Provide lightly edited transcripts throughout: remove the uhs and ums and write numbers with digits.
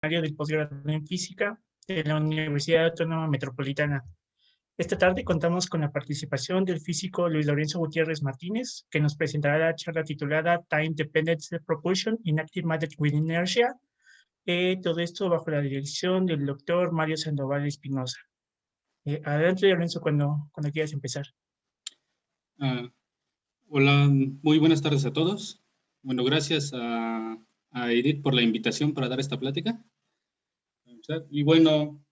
Área del posgrado en física de la Universidad Autónoma Metropolitana. Esta tarde contamos con la participación del físico Luis Lorenzo Gutiérrez Martínez, que nos presentará la charla titulada Time Dependent Propulsion in Active Matter with Inertia. Todo esto bajo la dirección del doctor Mario Sandoval Espinosa. Adelante, Lorenzo, cuando quieras empezar. Hola, muy buenas tardes a todos. Bueno, gracias a Edith por la invitación para dar esta plática. Y bueno,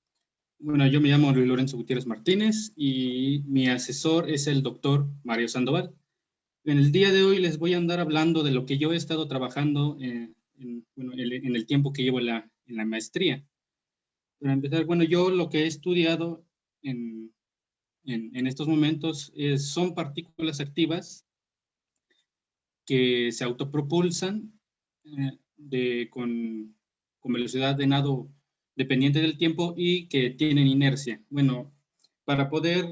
yo me llamo Luis Lorenzo Gutiérrez Martínez y mi asesor es el doctor Mario Sandoval. En el día de hoy les voy a andar hablando de lo que yo he estado trabajando en el tiempo que llevo en la maestría. Para empezar, bueno, yo lo que he estudiado en estos momentos son partículas activas que se autopropulsan con velocidad de nado dependiente del tiempo y que tienen inercia. Bueno, para poder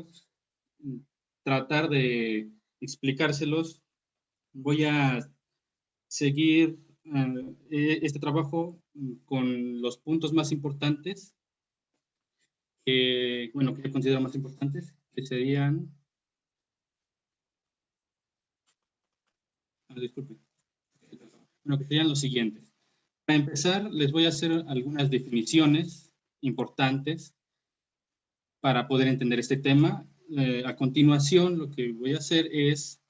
tratar de explicárselos, voy a seguir este trabajo con los puntos más importantes, que yo considero más importantes, que serían... disculpen. Bueno, que serían los siguientes. Para empezar, les voy a hacer algunas definiciones importantes para poder entender este tema. A continuación, lo que voy a hacer es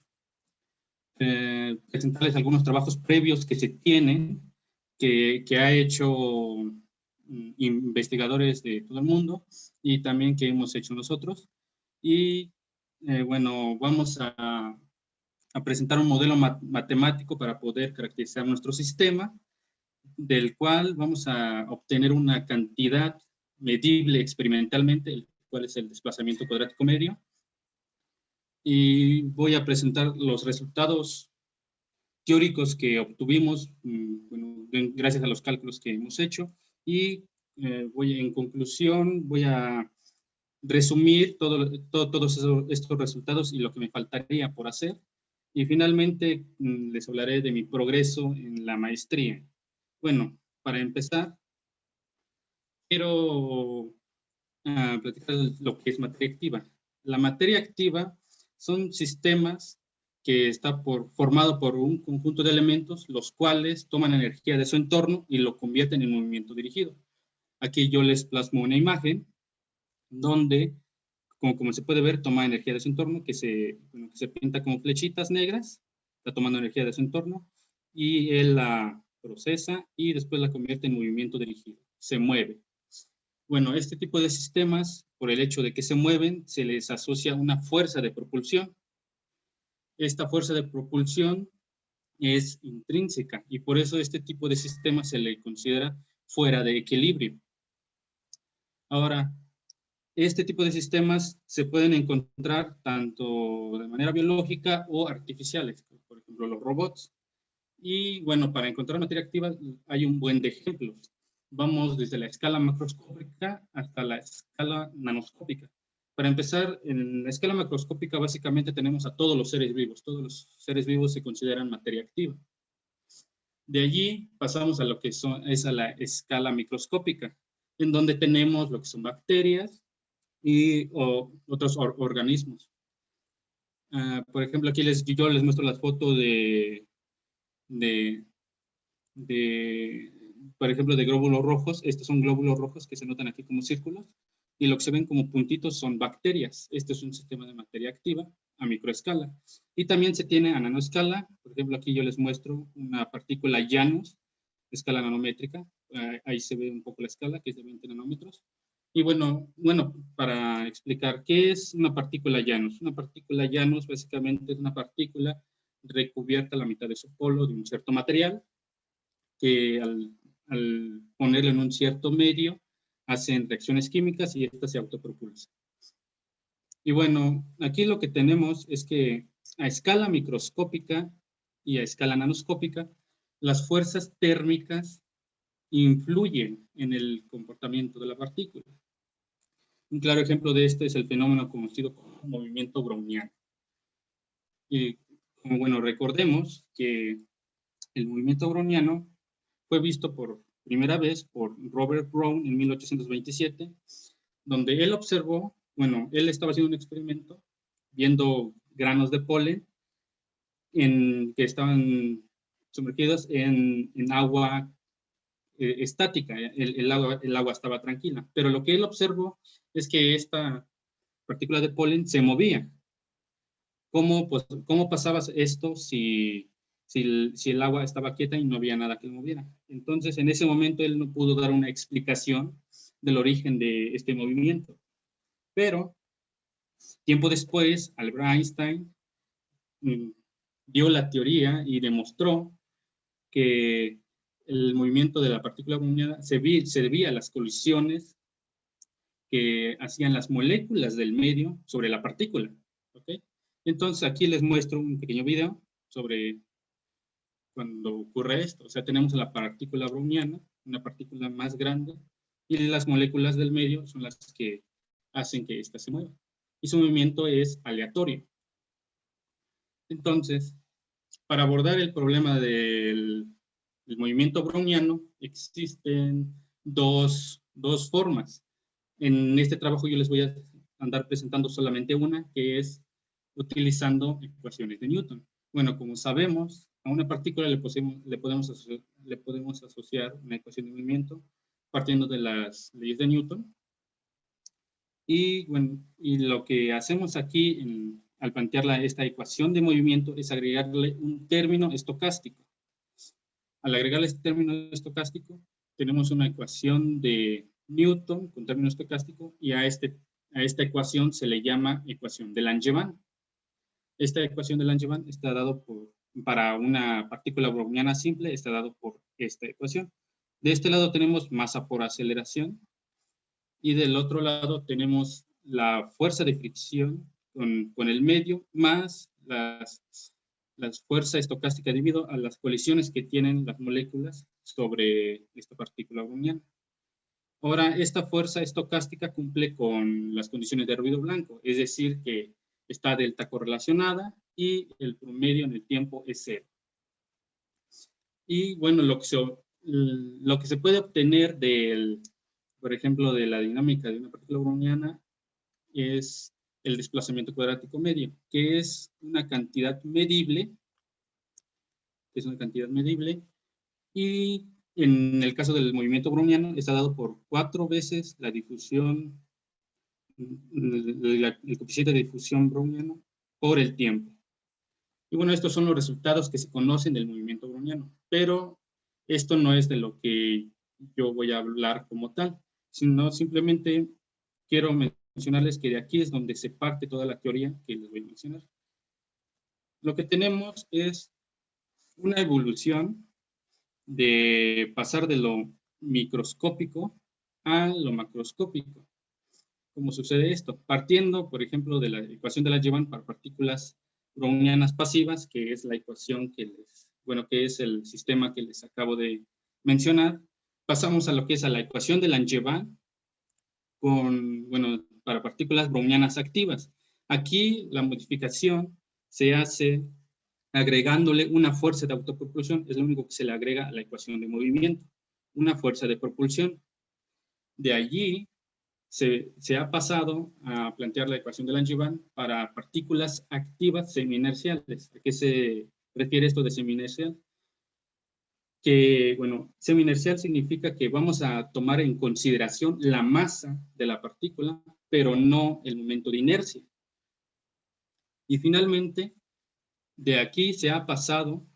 presentarles algunos trabajos previos que se tienen, que ha hecho investigadores de todo el mundo y también que hemos hecho nosotros. Y vamos a presentar un modelo matemático para poder caracterizar nuestro sistema, del cual vamos a obtener una cantidad medible experimentalmente, el cual es el desplazamiento cuadrático medio. Y voy a presentar los resultados teóricos que obtuvimos, gracias a los cálculos que hemos hecho. Y en conclusión, voy a resumir todos estos resultados y lo que me faltaría por hacer. Y finalmente les hablaré de mi progreso en la maestría. Bueno, para empezar, quiero platicar lo que es materia activa. La materia activa son sistemas que está formado por un conjunto de elementos, los cuales toman energía de su entorno y lo convierten en movimiento dirigido. Aquí yo les plasmo una imagen donde, como se puede ver, toma energía de su entorno, que se pinta como flechitas negras, está tomando energía de su entorno, y él la procesa y después la convierte en movimiento dirigido, se mueve. Bueno, este tipo de sistemas, por el hecho de que se mueven, se les asocia una fuerza de propulsión. Esta fuerza de propulsión es intrínseca y por eso este tipo de sistema se le considera fuera de equilibrio. Ahora, este tipo de sistemas se pueden encontrar tanto de manera biológica o artificiales, por ejemplo, los robots. Y bueno, para encontrar materia activa hay un buen de ejemplos. Vamos desde la escala macroscópica hasta la escala nanoscópica. Para empezar, en la escala macroscópica básicamente tenemos a todos los seres vivos. Todos los seres vivos se consideran materia activa. De allí pasamos a lo que es a la escala microscópica, en donde tenemos lo que son bacterias y otros organismos. Por ejemplo, aquí yo les muestro las fotos por ejemplo, de glóbulos rojos. Estos son glóbulos rojos que se notan aquí como círculos, y lo que se ven como puntitos son bacterias. Este es un sistema de materia activa a microescala. Y también se tiene a nanoescala. Por ejemplo, aquí yo les muestro una partícula Janus, escala nanométrica. Ahí se ve un poco la escala, que es de 20 nanómetros. Y bueno, para explicar, ¿qué es una partícula Janus? Una partícula Janus básicamente es una partícula recubierta a la mitad de su polo de un cierto material, que al ponerlo en un cierto medio hacen reacciones químicas y esta se autopropulsa. Y bueno, aquí lo que tenemos es que a escala microscópica y a escala nanoscópica, las fuerzas térmicas influyen en el comportamiento de la partícula. Un claro ejemplo de esto es el fenómeno conocido como movimiento browniano. Y como recordemos que el movimiento browniano fue visto por primera vez por Robert Brown en 1827, donde él observó, bueno, él estaba haciendo un experimento viendo granos de polen que estaban sumergidos en agua estática. El agua estaba tranquila, pero lo que él observó es que esta partícula de polen se movía. ¿Cómo pasaba esto si el agua estaba quieta y no había nada que lo moviera? Entonces, en ese momento, él no pudo dar una explicación del origen de este movimiento. Pero, tiempo después, Albert Einstein dio la teoría y demostró que el movimiento de la partícula browniana se debía a las colisiones que hacían las moléculas del medio sobre la partícula. ¿Okay? Entonces, aquí les muestro un pequeño video sobre cuando ocurre esto. O sea, tenemos la partícula browniana, una partícula más grande, y las moléculas del medio son las que hacen que ésta se mueva. Y su movimiento es aleatorio. Entonces, para abordar el problema del movimiento browniano, existen dos formas. En este trabajo yo les voy a andar presentando solamente una, que es utilizando ecuaciones de Newton. Bueno, como sabemos, a una partícula le podemos asociar una ecuación de movimiento partiendo de las leyes de Newton. Y bueno, y lo que hacemos aquí al plantear esta ecuación de movimiento es agregarle un término estocástico. Al agregarle este término estocástico, tenemos una ecuación de Newton con término estocástico y a esta ecuación se le llama ecuación de Langevin. Esta ecuación de Langevin está dado para una partícula browniana simple, está dado por esta ecuación. De este lado tenemos masa por aceleración y del otro lado tenemos la fuerza de fricción con el medio más las fuerzas estocásticas debido a las colisiones que tienen las moléculas sobre esta partícula browniana. Ahora, esta fuerza estocástica cumple con las condiciones de ruido blanco, es decir, que está delta correlacionada y el promedio en el tiempo es cero. Y bueno, lo que se puede obtener por ejemplo, de la dinámica de una partícula browniana es el desplazamiento cuadrático medio, que es una cantidad medible, y en el caso del movimiento browniano está dado por 4 veces la difusión, el coeficiente de difusión browniano por el tiempo. Y bueno, estos son los resultados que se conocen del movimiento browniano, pero esto no es de lo que yo voy a hablar como tal, sino simplemente quiero mencionarles que de aquí es donde se parte toda la teoría que les voy a mencionar. Lo que tenemos es una evolución de pasar de lo microscópico a lo macroscópico. ¿Cómo sucede esto? Partiendo, por ejemplo, de la ecuación de Langevin para partículas brownianas pasivas, que es la ecuación que es el sistema que les acabo de mencionar, pasamos a lo que es a la ecuación de Langevin para partículas brownianas activas. Aquí la modificación se hace agregándole una fuerza de autopropulsión, es lo único que se le agrega a la ecuación de movimiento, una fuerza de propulsión. De allí se ha pasado a plantear la ecuación de Langevin para partículas activas semi-inerciales. ¿A qué se refiere esto de semi-inercial? Que, bueno, semi-inercial significa que vamos a tomar en consideración la masa de la partícula, pero no el momento de inercia. Y finalmente, de aquí se ha pasado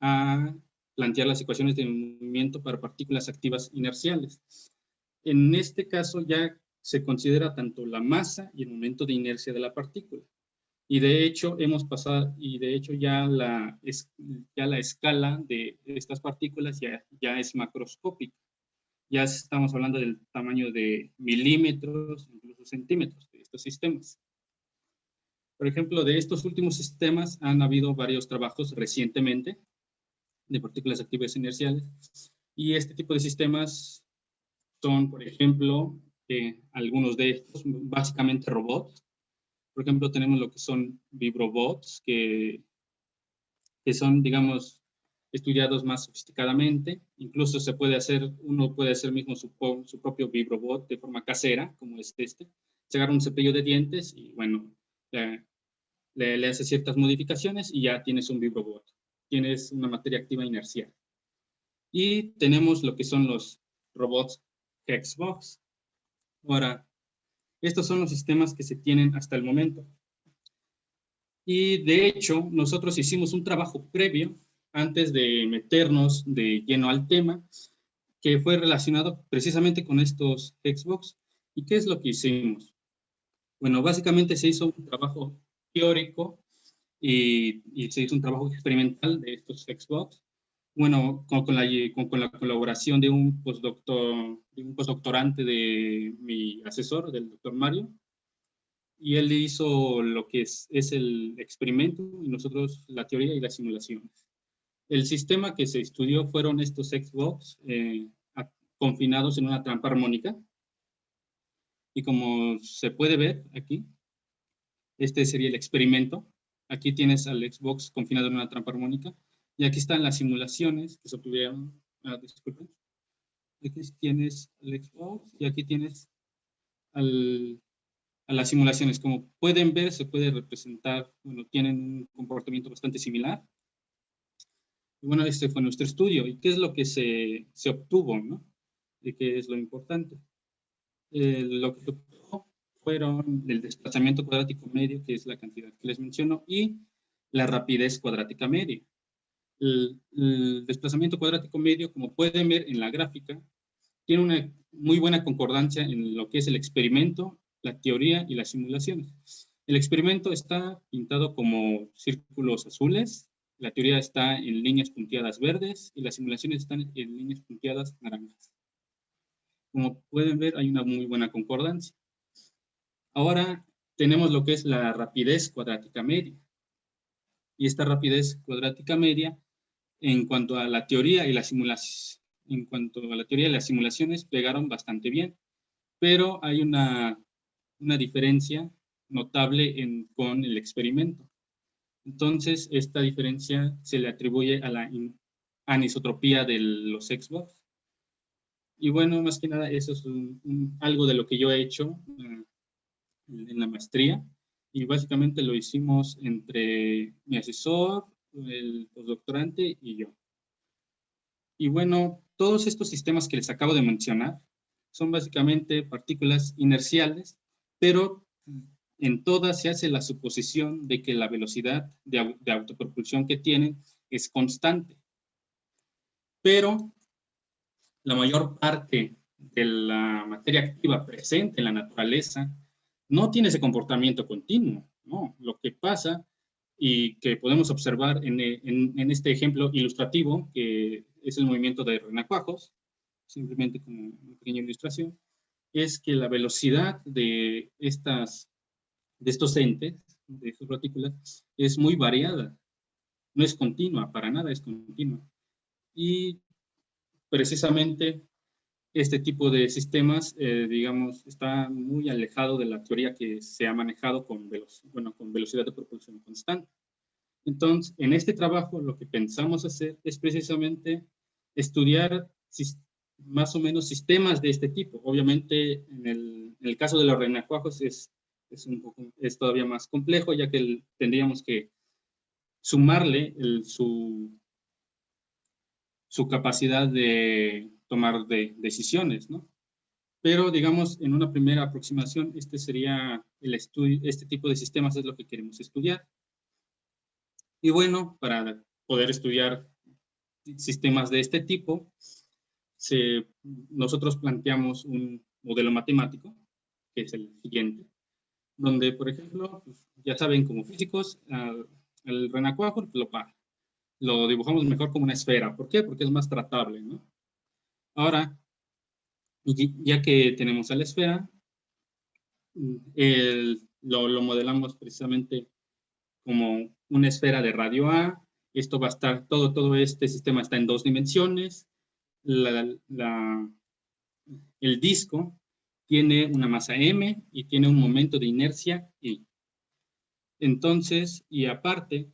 a plantear las ecuaciones de movimiento para partículas activas inerciales. En este caso ya se considera tanto la masa y el momento de inercia de la partícula. Y de hecho ya la escala de estas partículas ya es macroscópica. Ya estamos hablando del tamaño de milímetros, incluso centímetros de estos sistemas. Por ejemplo, de estos últimos sistemas han habido varios trabajos recientemente de partículas activas inerciales. Y este tipo de sistemas son, por ejemplo, algunos de estos, básicamente robots. Por ejemplo, tenemos lo que son vibrobots, que son, digamos, estudiados más sofisticadamente. Incluso uno puede hacer mismo su propio vibrobot de forma casera, como es este. Se agarra un cepillo de dientes y, bueno, le hace ciertas modificaciones y ya tienes un vibrobot. Tienes una materia activa inercial. Y tenemos lo que son los robots Hexbox. Ahora, estos son los sistemas que se tienen hasta el momento. Y de hecho, nosotros hicimos un trabajo previo antes de meternos de lleno al tema, que fue relacionado precisamente con estos Hexbox. ¿Y qué es lo que hicimos? Bueno, básicamente se hizo un trabajo teórico y se hizo un trabajo experimental de estos Hexbox. Bueno, con la colaboración de un postdoctorante de mi asesor, del doctor Mario, y él hizo lo que es el experimento y nosotros la teoría y las simulaciones. El sistema que se estudió fueron estos Xbox confinados en una trampa armónica. Y como se puede ver aquí, este sería el experimento. Aquí tienes al Xbox confinado en una trampa armónica. Y aquí están las simulaciones que se obtuvieron. Disculpen. Aquí tienes el Xbox y aquí tienes a las simulaciones. Como pueden ver, se puede representar, bueno, tienen un comportamiento bastante similar. Y bueno, este fue nuestro estudio. ¿Y qué es lo que se obtuvo, no? ¿Y qué es lo importante? Lo que se obtuvo fueron el desplazamiento cuadrático medio, que es la cantidad que les menciono, y la rapidez cuadrática media. El desplazamiento cuadrático medio, como pueden ver en la gráfica, tiene una muy buena concordancia en lo que es el experimento, la teoría y las simulaciones. El experimento está pintado como círculos azules, la teoría está en líneas punteadas verdes y las simulaciones están en líneas punteadas naranjas. Como pueden ver, hay una muy buena concordancia. Ahora tenemos lo que es la rapidez cuadrática media. Y esta rapidez cuadrática media, en cuanto a la teoría y las simulaciones, pegaron bastante bien. Pero hay una diferencia notable con el experimento. Entonces, esta diferencia se le atribuye a la anisotropía de los Xbox. Y bueno, más que nada, eso es algo de lo que yo he hecho en la maestría. Y básicamente lo hicimos entre mi asesor, el postdoctorante y yo. Y bueno, todos estos sistemas que les acabo de mencionar son básicamente partículas inerciales, pero en todas se hace la suposición de que la velocidad de autopropulsión que tienen es constante. Pero la mayor parte de la materia activa presente en la naturaleza no tiene ese comportamiento continuo, ¿no? Lo que pasa y que podemos observar en este ejemplo ilustrativo, que es el movimiento de renacuajos, simplemente como una pequeña ilustración, es que la velocidad de estos entes, de estas partículas, es muy variada. No es continua, para nada es continua. Y precisamente este tipo de sistemas, digamos, está muy alejado de la teoría que se ha manejado con velocidad de propulsión constante. Entonces, en este trabajo lo que pensamos hacer es precisamente estudiar más o menos sistemas de este tipo. Obviamente, en el caso de los renacuajos es todavía más complejo, ya que tendríamos que sumarle su capacidad de tomar decisiones, ¿no? Pero, digamos, en una primera aproximación, este sería el estudio, este tipo de sistemas es lo que queremos estudiar. Y bueno, para poder estudiar sistemas de este tipo, nosotros planteamos un modelo matemático, que es el siguiente, donde, por ejemplo, pues, ya saben, como físicos, el renacuajo lo dibujamos mejor como una esfera. ¿Por qué? Porque es más tratable, ¿no? Ahora, ya que tenemos a la esfera, lo modelamos precisamente como una esfera de radio A. Esto va a estar, todo este sistema está en 2 dimensiones. El disco tiene una masa m y tiene un momento de inercia i. Entonces, y aparte,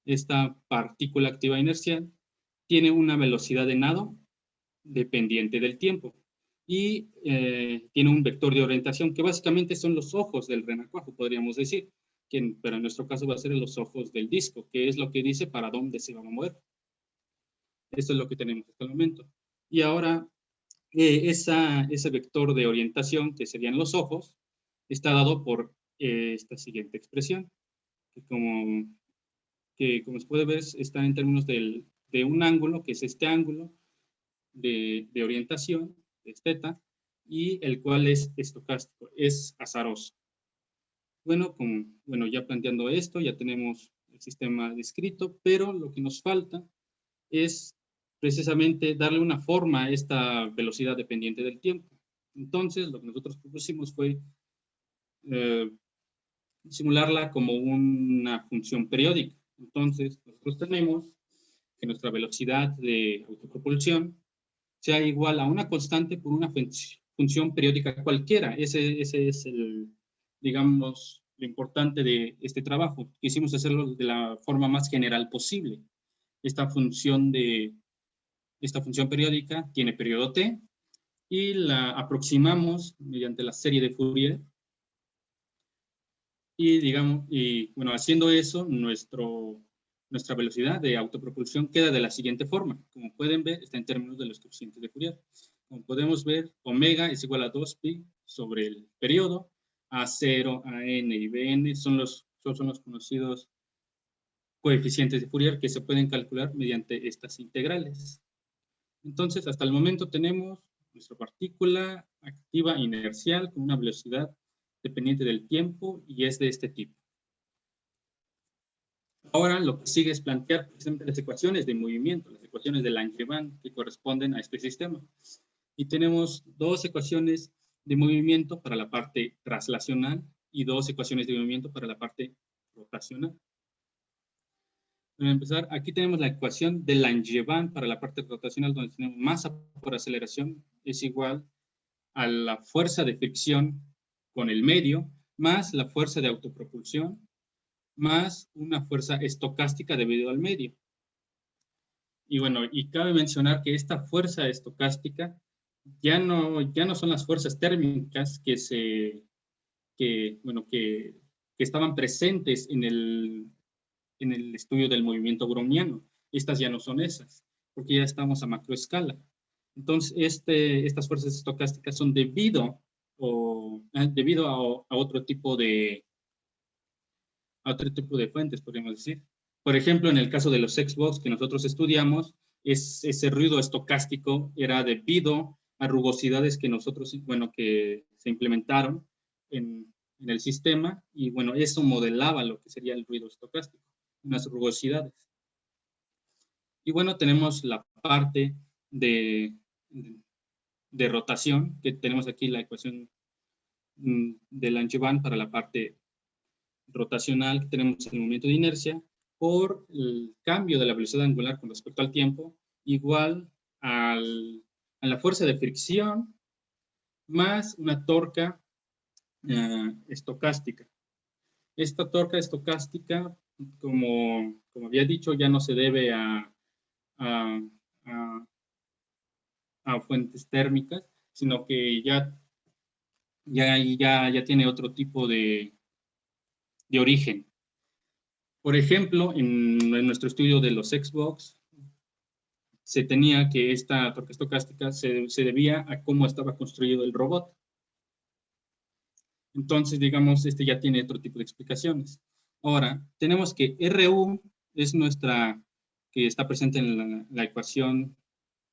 esta partícula activa inercial tiene una velocidad de nado dependiente del tiempo y tiene un vector de orientación que básicamente son los ojos del renacuajo, podríamos decir, pero en nuestro caso va a ser los ojos del disco, que es lo que dice para dónde se va a mover. Esto es lo que tenemos hasta el momento. Y ahora, ese vector de orientación, que serían los ojos, está dado por esta siguiente expresión, que como se puede ver, está en términos de un ángulo, que es este ángulo de orientación, es θ, y el cual es estocástico, es azaroso. Bueno, ya planteando esto, ya tenemos el sistema descrito, pero lo que nos falta es precisamente darle una forma a esta velocidad dependiente del tiempo. Entonces, lo que nosotros propusimos fue simularla como una función periódica. Entonces, nosotros tenemos que nuestra velocidad de autopropulsión sea igual a una constante por una función periódica cualquiera. Ese es digamos, lo importante de este trabajo. Quisimos hacerlo de la forma más general posible. Esta función periódica tiene periodo t y la aproximamos mediante la serie de Fourier. Y bueno, haciendo eso, nuestra velocidad de autopropulsión queda de la siguiente forma. Como pueden ver, está en términos de los coeficientes de Fourier. Como podemos ver, omega es igual a 2pi sobre el periodo, A0, AN y BN son los conocidos coeficientes de Fourier que se pueden calcular mediante estas integrales. Entonces, hasta el momento tenemos nuestra partícula activa inercial con una velocidad dependiente del tiempo y es de este tipo. Ahora lo que sigue es plantear precisamente las ecuaciones de movimiento, las ecuaciones de Langevin que corresponden a este sistema. Y tenemos dos ecuaciones de movimiento para la parte traslacional y dos ecuaciones de movimiento para la parte rotacional. Para empezar, aquí tenemos la ecuación de Langevin para la parte rotacional, donde tenemos masa por aceleración es igual a la fuerza de fricción con el medio, más la fuerza de autopropulsión, más una fuerza estocástica debido al medio. Y bueno, y cabe mencionar que esta fuerza estocástica ya no son las fuerzas térmicas que estaban presentes en el estudio del movimiento browniano. Estas ya no son esas, porque ya estamos a macroescala. Entonces, estas fuerzas estocásticas son debido a otro tipo de fuentes, podríamos decir. Por ejemplo, en el caso de los Xbox que nosotros estudiamos, ese ruido estocástico era debido a rugosidades que se implementaron en el sistema, y bueno, eso modelaba lo que sería el ruido estocástico, unas rugosidades. Y bueno, tenemos la parte de rotación, que tenemos aquí la ecuación de Langevin para la parte rotacional, tenemos el momento de inercia por el cambio de la velocidad angular con respecto al tiempo, igual a la fuerza de fricción más una torca estocástica. Esta torca estocástica, como había dicho, ya no se debe a fuentes térmicas, sino que ya tiene otro tipo de origen. Por ejemplo, en nuestro estudio de los Xbox, se tenía que esta torque estocástica se debía a cómo estaba construido el robot. Entonces, digamos, ya tiene otro tipo de explicaciones. Ahora, tenemos que RU es que está presente en la ecuación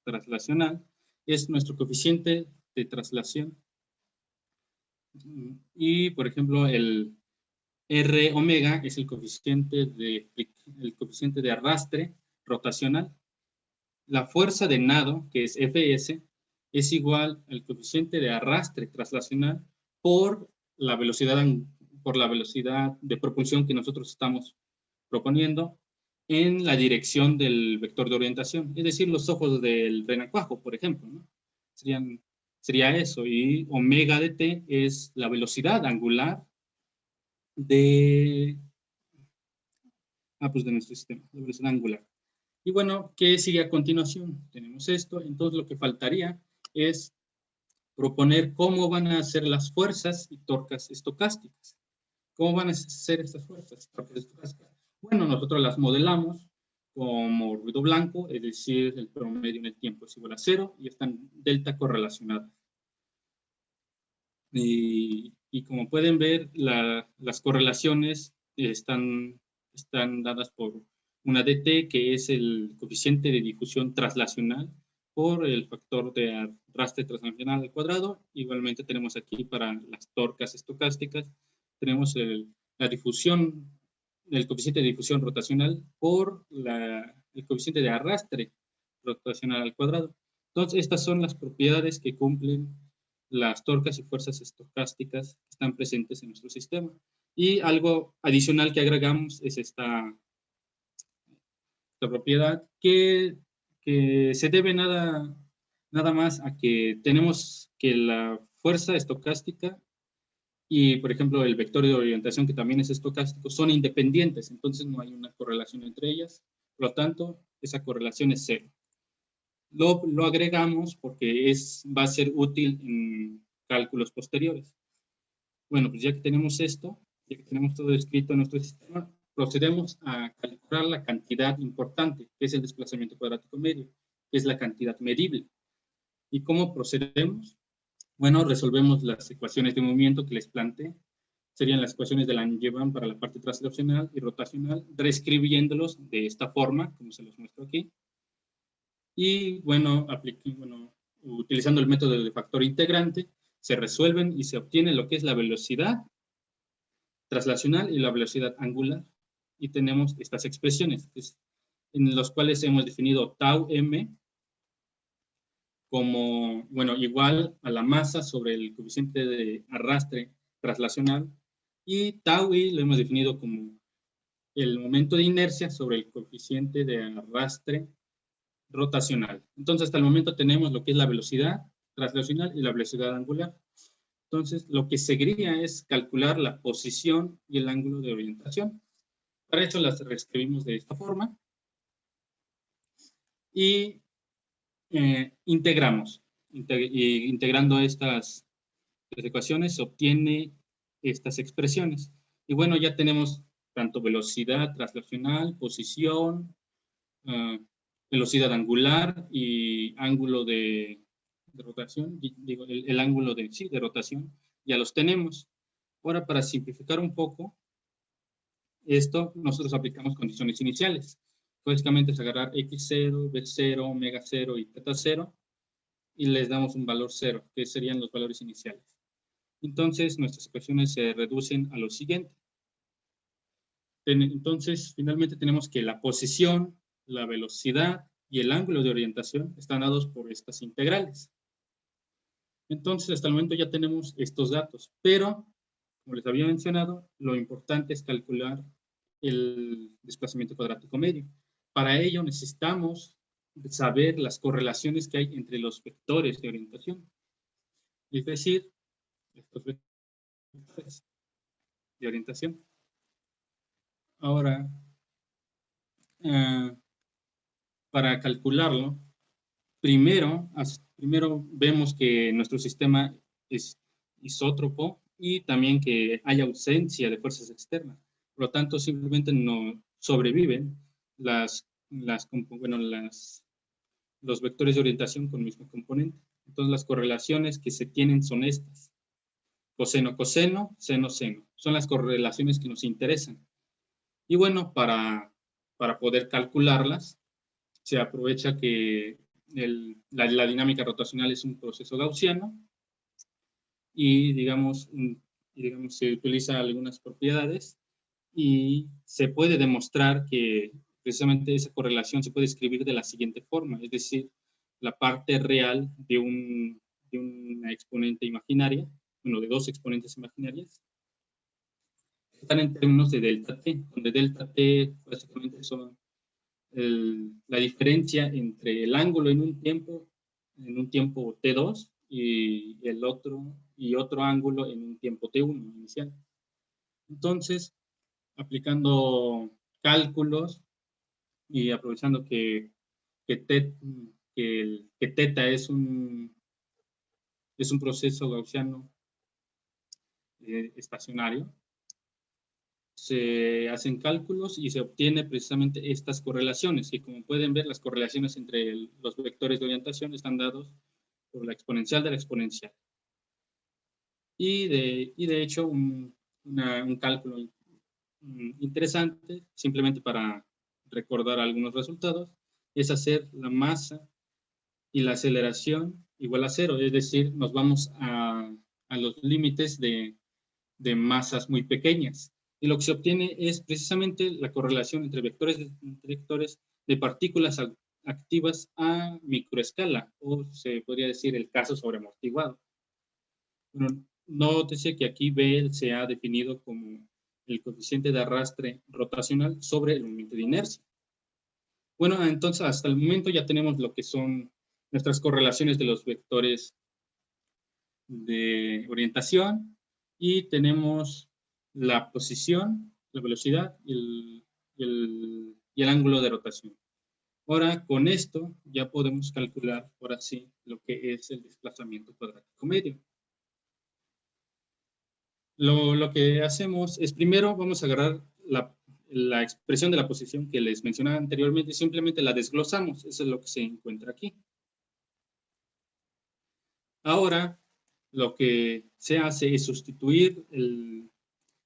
traslacional, es nuestro coeficiente de traslación. Y, por ejemplo, el R omega es el coeficiente de arrastre rotacional. La fuerza de nado, que es Fs, es igual al coeficiente de arrastre traslacional por la velocidad de propulsión que nosotros estamos proponiendo en la dirección del vector de orientación, es decir, los ojos del renacuajo, por ejemplo, ¿no? Sería eso, y omega de t es la velocidad angular pues de nuestro sistema, la velocidad angular. Y bueno, ¿qué sigue a continuación? Tenemos esto, entonces lo que faltaría es proponer cómo van a ser las fuerzas y torcas estocásticas. ¿Cómo van a ser estas fuerzas? Bueno, nosotros las modelamos como ruido blanco, es decir, el promedio en el tiempo es igual a 0 y están delta correlacionadas. Y como pueden ver, las correlaciones están dadas por una dt, que es el coeficiente de difusión traslacional, por el factor de arrastre traslacional al cuadrado. Igualmente tenemos aquí para las torcas estocásticas, tenemos la difusión, el coeficiente de difusión rotacional por el coeficiente de arrastre rotacional al cuadrado. Entonces, estas son las propiedades que cumplen las torcas y fuerzas estocásticas que están presentes en nuestro sistema. Y algo adicional que agregamos es esta propiedad que se debe nada más a que tenemos que la fuerza estocástica y, por ejemplo, el vector de orientación, que también es estocástico, son independientes, entonces no hay una correlación entre ellas, por lo tanto, esa correlación es cero. Lo agregamos porque va a ser útil en cálculos posteriores. Bueno, pues ya que tenemos esto, ya que tenemos todo escrito en nuestro sistema, procedemos a calcular la cantidad importante, que es el desplazamiento cuadrático medio, que es la cantidad medible. ¿Y cómo procedemos? Bueno, resolvemos las ecuaciones de movimiento que les planteé. Serían las ecuaciones de Langevin para la parte traslacional y rotacional, reescribiéndolos de esta forma, como se los muestro aquí. Y bueno, utilizando el método de factor integrante, se resuelven y se obtiene lo que es la velocidad traslacional y la velocidad angular. Y tenemos estas expresiones, en las cuales hemos definido tau m como, bueno, igual a la masa sobre el coeficiente de arrastre traslacional, y tau i lo hemos definido como el momento de inercia sobre el coeficiente de arrastre rotacional. Entonces, hasta el momento tenemos lo que es la velocidad traslacional y la velocidad angular. Entonces, lo que seguiría es calcular la posición y el ángulo de orientación. Para eso las reescribimos de esta forma. Y integramos. Integrando estas ecuaciones se obtiene estas expresiones. Y bueno, ya tenemos tanto velocidad traslacional, posición, velocidad angular y ángulo de rotación, digo, el ángulo de rotación, ya los tenemos. Ahora, para simplificar un poco esto, nosotros aplicamos condiciones iniciales. Básicamente es agarrar x0, b0, omega 0 y teta 0 y les damos un valor 0, que serían los valores iniciales. Entonces, nuestras ecuaciones se reducen a lo siguiente. Entonces, finalmente tenemos que la posición, la velocidad y el ángulo de orientación están dados por estas integrales. Entonces, hasta el momento ya tenemos estos datos, pero, como les había mencionado, lo importante es calcular el desplazamiento cuadrático medio. Para ello necesitamos saber las correlaciones que hay entre los vectores de orientación. Es decir, estos vectores de orientación. Ahora, para calcularlo, primero vemos que nuestro sistema es isótropo y también que hay ausencia de fuerzas externas. Por lo tanto, simplemente no sobreviven los vectores de orientación con el mismo componente. Entonces, las correlaciones que se tienen son estas. Coseno, coseno, seno, seno. Son las correlaciones que nos interesan. Y bueno, para poder calcularlas, se aprovecha que la dinámica rotacional es un proceso gaussiano y, digamos, se utilizan algunas propiedades y se puede demostrar que precisamente esa correlación se puede escribir de la siguiente forma, es decir, la parte real de una exponente imaginaria, bueno, de dos exponentes imaginarias, están en términos de delta t, donde delta t básicamente son la diferencia entre el ángulo en un tiempo t2 y otro ángulo en un tiempo t1 inicial. Entonces, aplicando cálculos, y aprovechando que teta es un proceso gaussiano estacionario, se hacen cálculos y se obtiene precisamente estas correlaciones, y como pueden ver, las correlaciones entre los vectores de orientación están dados por la exponencial de la exponencial. Y de hecho, un cálculo interesante, simplemente para recordar algunos resultados, es hacer la masa y la aceleración igual a cero, es decir, nos vamos a los límites de masas muy pequeñas. Y lo que se obtiene es precisamente la correlación entre vectores de partículas activas a microescala, o se podría decir el caso sobreamortiguado. Bueno, nótese que aquí B se ha definido como el coeficiente de arrastre rotacional sobre el momento de inercia. Bueno, entonces hasta el momento ya tenemos lo que son nuestras correlaciones de los vectores de orientación, y tenemos la posición, la velocidad y el ángulo de rotación. Ahora, con esto ya podemos calcular, ahora sí, lo que es el desplazamiento cuadrático medio. Lo que hacemos es, primero vamos a agarrar la expresión de la posición que les mencionaba anteriormente, y simplemente la desglosamos. Eso es lo que se encuentra aquí. Ahora, lo que se hace es sustituir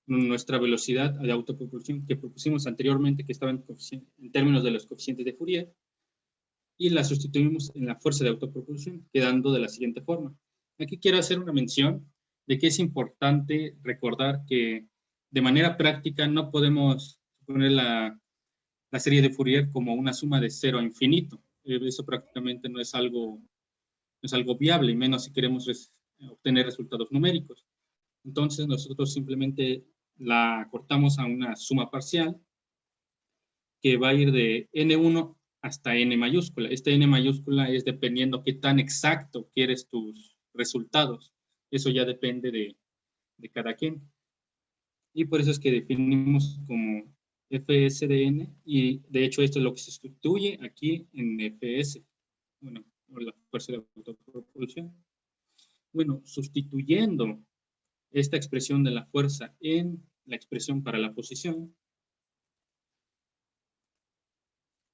nuestra velocidad de autopropulsión que propusimos anteriormente, que estaba en términos de los coeficientes de Fourier, y la sustituimos en la fuerza de autopropulsión, quedando de la siguiente forma. Aquí quiero hacer una mención de que es importante recordar que de manera práctica no podemos poner la serie de Fourier como una suma de 0 a infinito. Eso prácticamente no es algo viable, y menos si queremos obtener resultados numéricos. Entonces nosotros simplemente la cortamos a una suma parcial que va a ir de n1 hasta n mayúscula. Esta n mayúscula es dependiendo qué tan exacto quieres tus resultados. Eso ya depende de cada quien. Y por eso es que definimos como fs de n, y de hecho esto es lo que se sustituye aquí en fs, bueno, o la fuerza de autopropulsión. Bueno, sustituyendo esta expresión de la fuerza en la expresión para la posición,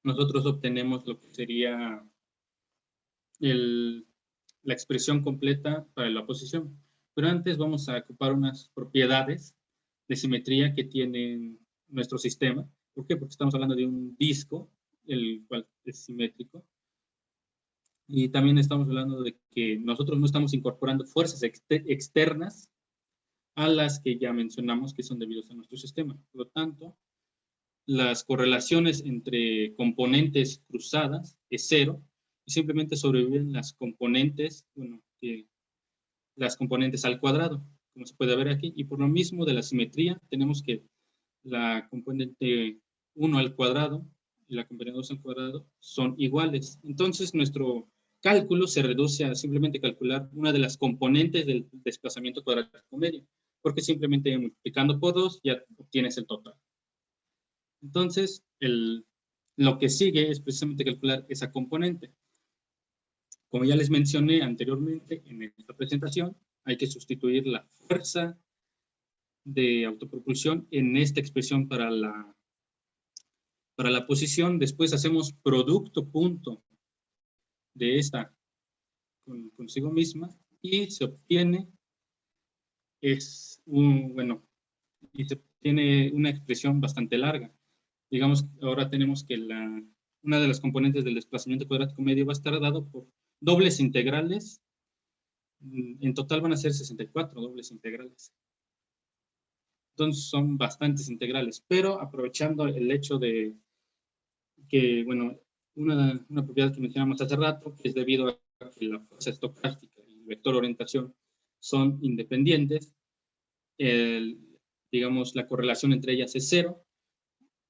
nosotros obtenemos lo que sería la expresión completa para la posición. Pero antes vamos a ocupar unas propiedades de simetría que tiene nuestro sistema. ¿Por qué? Porque estamos hablando de un disco, el cual es simétrico. Y también estamos hablando de que nosotros no estamos incorporando fuerzas externas a las que ya mencionamos que son debidos a nuestro sistema. Por lo tanto, las correlaciones entre componentes cruzadas es cero, y simplemente sobreviven las componentes, las componentes al cuadrado, como se puede ver aquí. Y por lo mismo de la simetría, tenemos que la componente 1 al cuadrado y la componente 2 al cuadrado son iguales. Entonces, nuestro cálculo se reduce a simplemente calcular una de las componentes del desplazamiento cuadrático medio, porque simplemente multiplicando por 2 ya obtienes el total. Entonces, lo que sigue es precisamente calcular esa componente. Como ya les mencioné anteriormente en esta presentación, hay que sustituir la fuerza de autopropulsión en esta expresión para la posición. Después hacemos producto punto de esta consigo misma, y se obtiene una expresión bastante larga. Digamos, ahora tenemos que una de las componentes del desplazamiento cuadrático medio va a estar dado por dobles integrales. En total van a ser 64 dobles integrales. Entonces son bastantes integrales, pero aprovechando el hecho de que, bueno, una propiedad que mencionamos hace rato, que es debido a que la fuerza estocástica y el vector orientación son independientes, digamos, la correlación entre ellas es cero.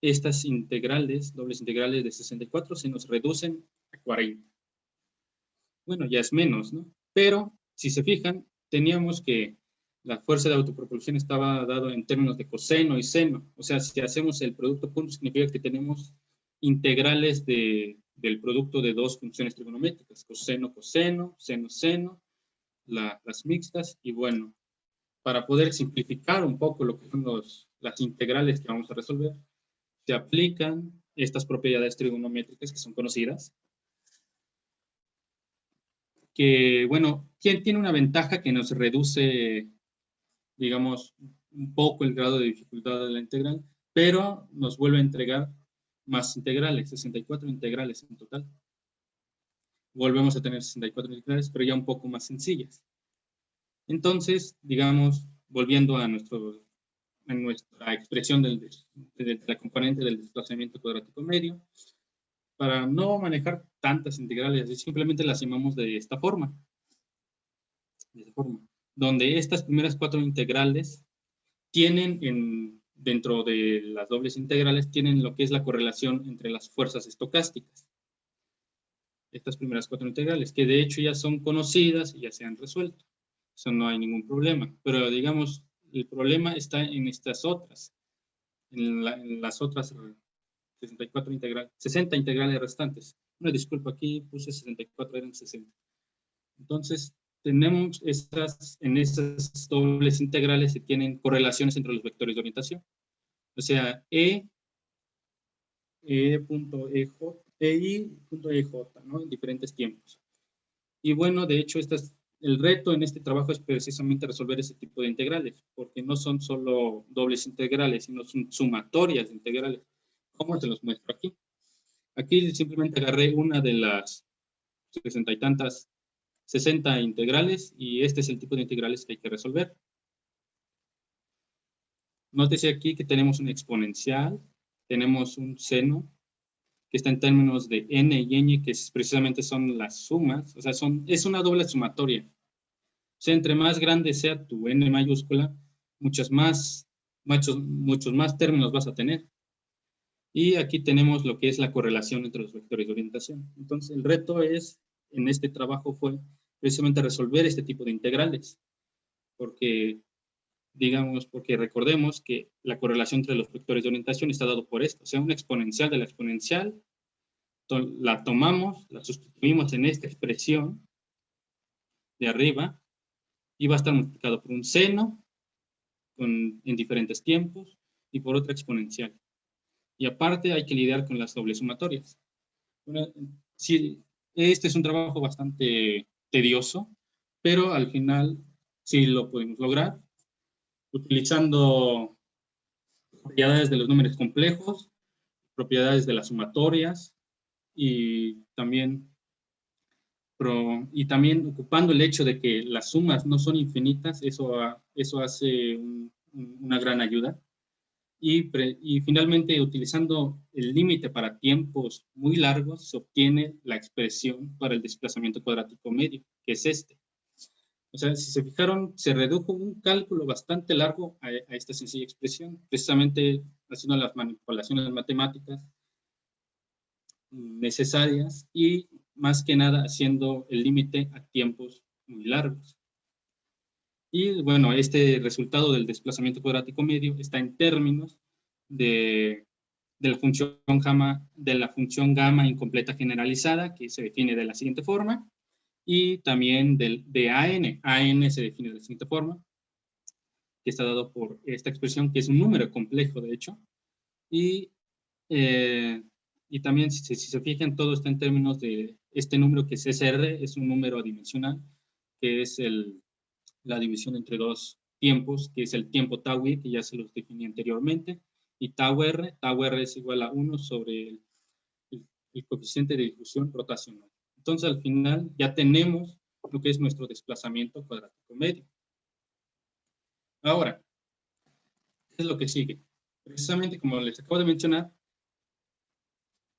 Estas integrales, dobles integrales de 64, se nos reducen a 40. Bueno, ya es menos, ¿no? Pero, si se fijan, teníamos que la fuerza de autopropulsión estaba dado en términos de coseno y seno. O sea, si hacemos el producto punto, significa que tenemos integrales del producto de dos funciones trigonométricas, coseno, coseno, seno, seno, las mixtas, y bueno, para poder simplificar un poco lo que son las integrales que vamos a resolver, se aplican estas propiedades trigonométricas que son conocidas, que, bueno, tiene una ventaja que nos reduce, digamos, un poco el grado de dificultad de la integral, pero nos vuelve a entregar más integrales, 64 integrales en total. Volvemos a tener 64 integrales, pero ya un poco más sencillas. Entonces, digamos, volviendo a nuestra expresión de la componente del desplazamiento cuadrático medio, para no manejar tantas integrales, simplemente las llamamos de esta forma, donde estas primeras 4 integrales tienen, dentro de las dobles integrales, tienen lo que es la correlación entre las fuerzas estocásticas. Estas primeras 4 integrales, que de hecho ya son conocidas y ya se han resuelto. Eso no hay ningún problema. Pero digamos, el problema está en estas otras, en las otras 60 integrales restantes. Una disculpa, aquí puse 64, eran 60. Entonces, tenemos en esas dobles integrales se tienen correlaciones entre los vectores de orientación. O sea, EI.EJ, ¿no? En diferentes tiempos. Y bueno, de hecho, el reto en este trabajo es precisamente resolver ese tipo de integrales, porque no son solo dobles integrales, sino son sumatorias de integrales. ¿Cómo se los muestro aquí? Aquí simplemente agarré una de las 60 y tantas, 60 integrales, y este es el tipo de integrales que hay que resolver. Nótese aquí que tenemos un exponencial, tenemos un seno, que está en términos de n y n, que precisamente son las sumas, o sea, es una doble sumatoria. O sea, entre más grande sea tu n mayúscula, muchos más términos vas a tener. Y aquí tenemos lo que es la correlación entre los vectores de orientación. Entonces, el reto en este trabajo fue precisamente resolver este tipo de integrales, porque recordemos que la correlación entre los vectores de orientación está dado por esto, o sea, una exponencial de la exponencial, la tomamos, la sustituimos en esta expresión de arriba, y va a estar multiplicado por un seno en diferentes tiempos, y por otra exponencial. Y aparte hay que lidiar con las dobles sumatorias. Bueno, sí, este es un trabajo bastante tedioso, pero al final sí lo pudimos lograr, utilizando propiedades de los números complejos, propiedades de las sumatorias, y también ocupando el hecho de que las sumas no son infinitas. Eso hace una gran ayuda. Y finalmente, utilizando el límite para tiempos muy largos, se obtiene la expresión para el desplazamiento cuadrático medio, que es este. O sea, si se fijaron, se redujo un cálculo bastante largo a esta sencilla expresión, precisamente haciendo las manipulaciones matemáticas necesarias y más que nada haciendo el límite a tiempos muy largos. Y bueno, este resultado del desplazamiento cuadrático medio está en términos de la función gamma incompleta generalizada, que se define de la siguiente forma, y también de AN. AN se define de la siguiente forma, que está dado por esta expresión, que es un número complejo, de hecho. Y también, si se fijan, todo está en términos de este número que es SR, es un número adimensional, que es la división entre dos tiempos, que es el tiempo tau i, que ya se los definí anteriormente, y tau r es igual a 1 sobre el coeficiente de difusión rotacional. Entonces, al final, ya tenemos lo que es nuestro desplazamiento cuadrático medio. Ahora, ¿qué es lo que sigue? Precisamente, como les acabo de mencionar,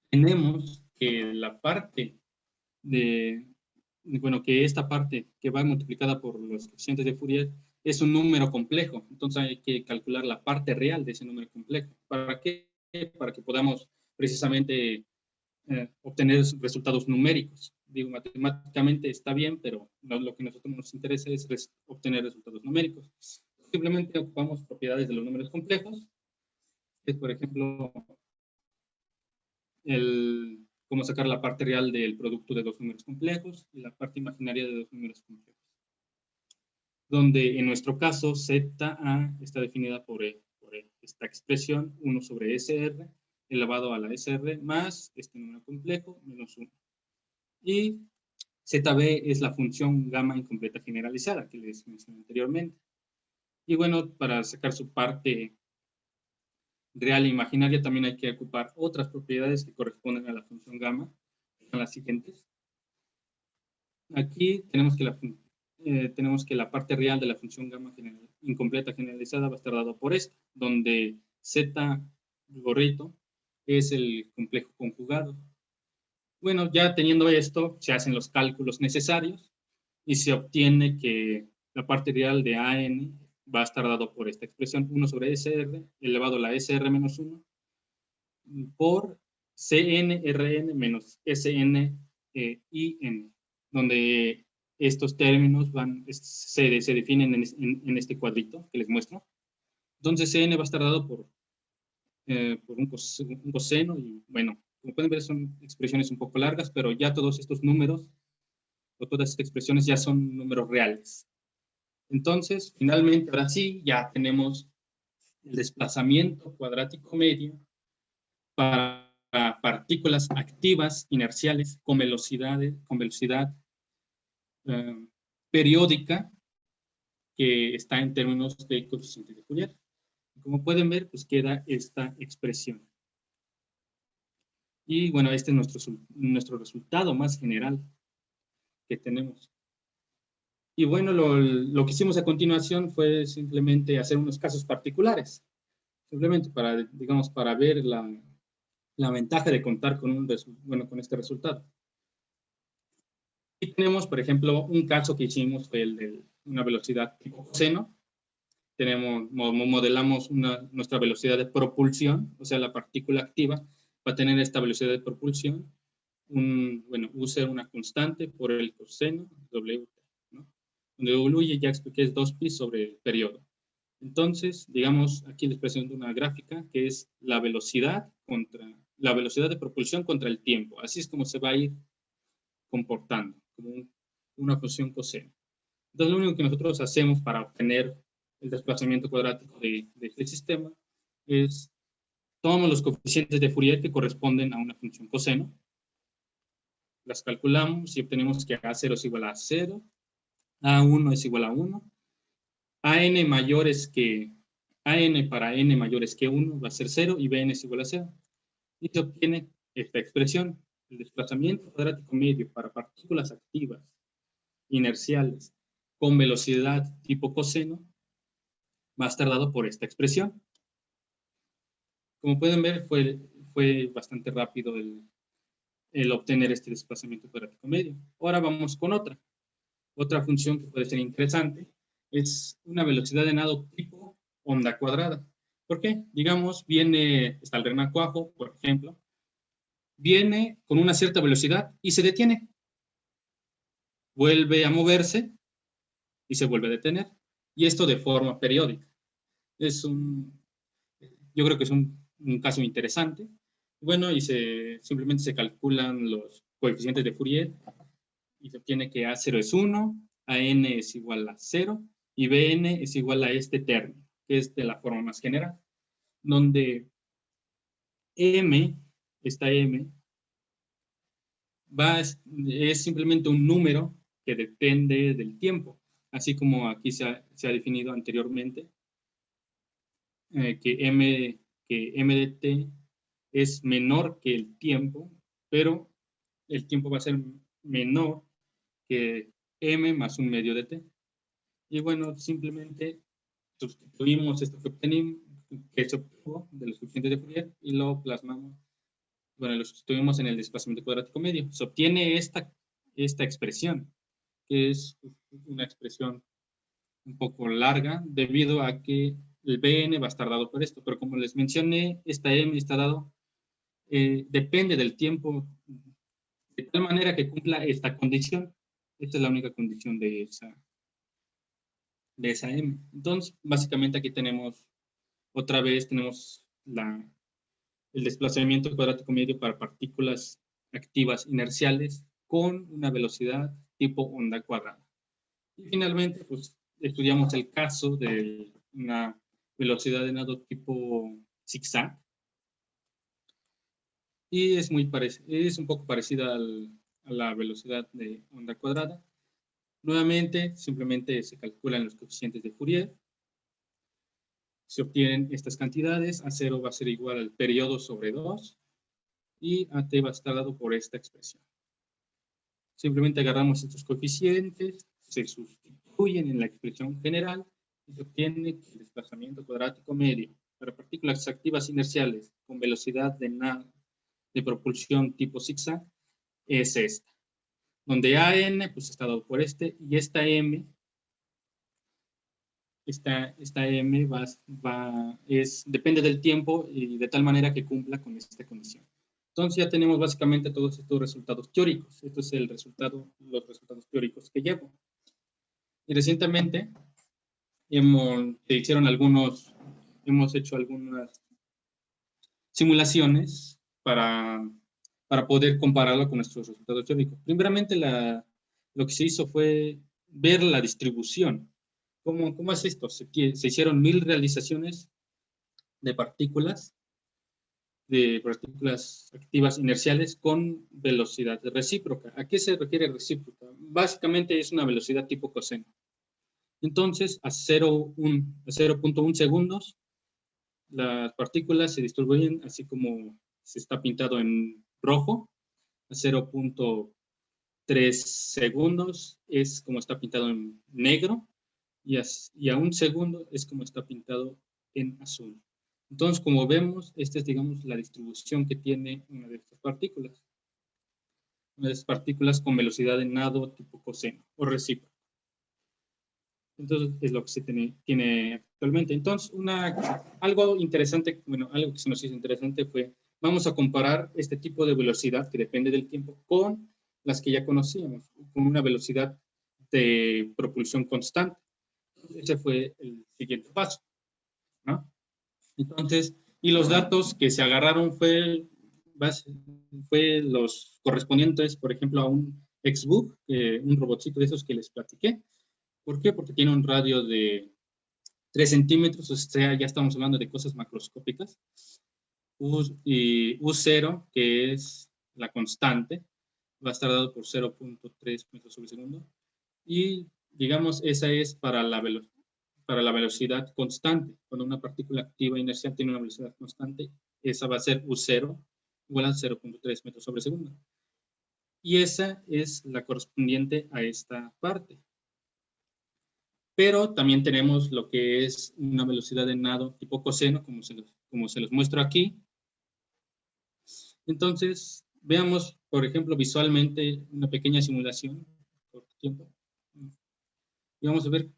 tenemos que la parte que esta parte que va multiplicada por los coeficientes de Fourier es un número complejo. Entonces hay que calcular la parte real de ese número complejo. ¿Para qué? Para que podamos precisamente obtener resultados numéricos. Digo, matemáticamente está bien, pero lo que a nosotros nos interesa es obtener resultados numéricos. Simplemente ocupamos propiedades de los números complejos, que es, por ejemplo, cómo sacar la parte real del producto de dos números complejos y la parte imaginaria de dos números complejos. Donde en nuestro caso ZA está definida por esta expresión 1 sobre SR elevado a la SR más este número complejo menos 1. Y ZB es la función gamma incompleta generalizada que les mencioné anteriormente. Y bueno, para sacar su parte real e imaginaria también hay que ocupar otras propiedades que corresponden a la función gamma, que son las siguientes. Aquí tenemos que la parte real de la función gamma incompleta generalizada va a estar dado por esta, donde Z gorrito es el complejo conjugado. Bueno, ya teniendo esto, se hacen los cálculos necesarios y se obtiene que la parte real de AN va a estar dado por esta expresión 1 sobre SR elevado a la SR menos 1 por CNRN menos SNIN, donde estos términos se definen en este cuadrito que les muestro. Entonces, CN va a estar dado por un coseno y, bueno, como pueden ver, son expresiones un poco largas, pero ya todos estos números o todas estas expresiones ya son números reales. Entonces, finalmente, ahora sí, ya tenemos el desplazamiento cuadrático medio para partículas activas, inerciales, con velocidad periódica, que está en términos de coeficiente de Fourier. Como pueden ver, pues queda esta expresión. Y bueno, este es nuestro resultado más general que tenemos. Y bueno, lo que hicimos a continuación fue simplemente hacer unos casos particulares, simplemente para, digamos, para ver la ventaja de contar con con este resultado. Y tenemos, por ejemplo, un caso que hicimos fue el de una velocidad tipo coseno. Modelamos nuestra velocidad de propulsión, o sea, la partícula activa va a tener esta velocidad de propulsión, U ser una constante por el coseno, W, ¿no? Donde W ya expliqué es 2pi sobre el periodo. Entonces, digamos, aquí les presento una gráfica que es la velocidad de propulsión contra el tiempo. Así es como se va a ir comportando, como una función coseno. Entonces, lo único que nosotros hacemos para obtener el desplazamiento cuadrático de este sistema es tomamos los coeficientes de Fourier que corresponden a una función coseno, las calculamos y obtenemos que A0 es igual a 0, A1 es igual a 1, AN para N mayores que 1 va a ser 0 y Bn es igual a 0. Y se obtiene esta expresión, el desplazamiento cuadrático medio para partículas activas, inerciales, con velocidad tipo coseno, va a estar dado por esta expresión. Como pueden ver, fue bastante rápido el obtener este desplazamiento cuadrático medio. Ahora vamos con otra función que puede ser interesante, es una velocidad de nado tipo onda cuadrada. ¿Por qué? Digamos, está el renacuajo, por ejemplo, viene con una cierta velocidad y se detiene. Vuelve a moverse y se vuelve a detener. Y esto de forma periódica. Yo creo que es un caso interesante. Bueno, y simplemente se calculan los coeficientes de Fourier y se obtiene que A0 es 1, AN es igual a 0 y Bn es igual a este término, que es de la forma más general, donde esta M, es simplemente un número que depende del tiempo, así como aquí se ha definido anteriormente, que M de t es menor que el tiempo, pero el tiempo va a ser menor que m más un medio de t. Y bueno, simplemente sustituimos esto que se obtuvo de los coeficientes de Fourier y lo plasmamos, bueno, lo sustituimos en el desplazamiento cuadrático medio. Se obtiene esta expresión, que es una expresión un poco larga, debido a que el Bn va a estar dado por esto, pero como les mencioné, esta M está dado, depende del tiempo, de tal manera que cumpla esta condición. Esta es la única condición de de esa m. Entonces, básicamente aquí tenemos, otra vez tenemos el desplazamiento cuadrático medio para partículas activas inerciales con una velocidad tipo onda cuadrada. Y finalmente, pues, estudiamos el caso de una velocidad de nado tipo zigzag. Y es un poco parecida a la velocidad de onda cuadrada. Nuevamente, simplemente se calculan los coeficientes de Fourier. Se obtienen estas cantidades. A0 va a ser igual al periodo sobre 2 y AT va a estar dado por esta expresión. Simplemente agarramos estos coeficientes, se sustituyen en la expresión general y se obtiene que el desplazamiento cuadrático medio para partículas activas inerciales con velocidad de propulsión tipo zigzag es esta, donde AN pues está dado por este y esta M depende del tiempo y de tal manera que cumpla con esta condición. Entonces ya tenemos básicamente todos estos resultados teóricos. Esto es los resultados teóricos que llevo. Y recientemente hemos hecho algunas simulaciones para poder compararlo con nuestros resultados teóricos. Primeramente, lo que se hizo fue ver la distribución. ¿Cómo es esto? Se hicieron 1000 realizaciones de partículas activas inerciales con velocidad recíproca. ¿A qué se refiere recíproca? Básicamente es una velocidad tipo coseno. Entonces, a 0.1 segundos, las partículas se distribuyen así como se está pintado en rojo. A 0.3 segundos es como está pintado en negro. Y a 1 segundo es como está pintado en azul. Entonces, como vemos, esta es, digamos, la distribución que tiene una de estas partículas. Una de estas partículas con velocidad de nado tipo coseno o recíproco. Entonces, es lo que se tiene actualmente. Entonces, algo interesante, algo que se nos hizo interesante fue, vamos a comparar este tipo de velocidad que depende del tiempo con las que ya conocíamos, con una velocidad de propulsión constante. Ese fue el siguiente paso, ¿no? Entonces, y los datos que se agarraron fue los correspondientes, por ejemplo, a un XBook, un robotcito de esos que les platiqué. ¿Por qué? Porque tiene un radio de 3 centímetros, o sea, ya estamos hablando de cosas macroscópicas. Y U0, que es la constante, va a estar dado por 0.3 metros sobre segundo. Y, digamos, esa es para la velocidad constante. Cuando una partícula activa inercial tiene una velocidad constante, esa va a ser U0 igual a 0.3 metros sobre segundo. Y esa es la correspondiente a esta parte. Pero también tenemos lo que es una velocidad de nado tipo coseno, como se los muestro aquí. Entonces, veamos, por ejemplo, visualmente una pequeña simulación por tiempo. Y vamos a ver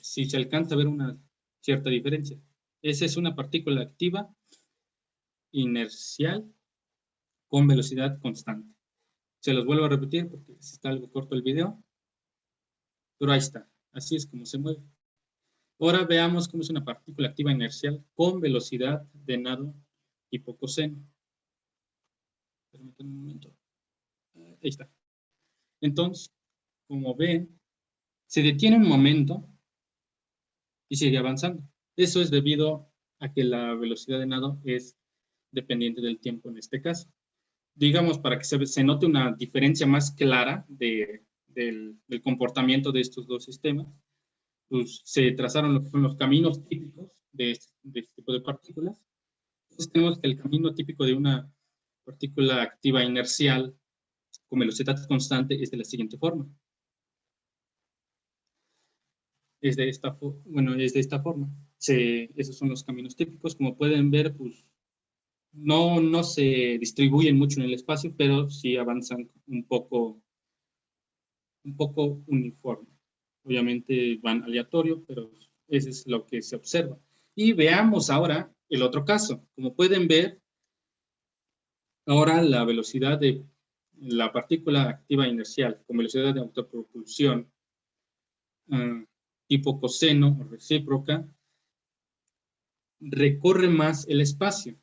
si se alcanza a ver una cierta diferencia. Esa es una partícula activa inercial con velocidad constante. Se los vuelvo a repetir porque está algo corto el video. Pero ahí está. Así es como se mueve. Ahora veamos cómo es una partícula activa inercial con velocidad de nado tipo coseno. Permítanme un momento. Ahí está. Entonces, como ven, se detiene un momento y sigue avanzando. Eso es debido a que la velocidad de nado es dependiente del tiempo en este caso. Digamos, para que se note una diferencia más clara del comportamiento de estos dos sistemas, pues se trazaron lo que son los caminos típicos de este tipo de partículas. Entonces tenemos que el camino típico de una partícula activa inercial con velocidad constante es de la siguiente forma. Es de esta forma. Esos son los caminos típicos. Como pueden ver, pues no se distribuyen mucho en el espacio, pero sí avanzan un poco uniforme. Obviamente van aleatorio, pero eso es lo que se observa. Y veamos ahora el otro caso. Como pueden ver, ahora la velocidad de la partícula activa inercial con velocidad de autopropulsión tipo coseno o recíproca, recorre más el espacio.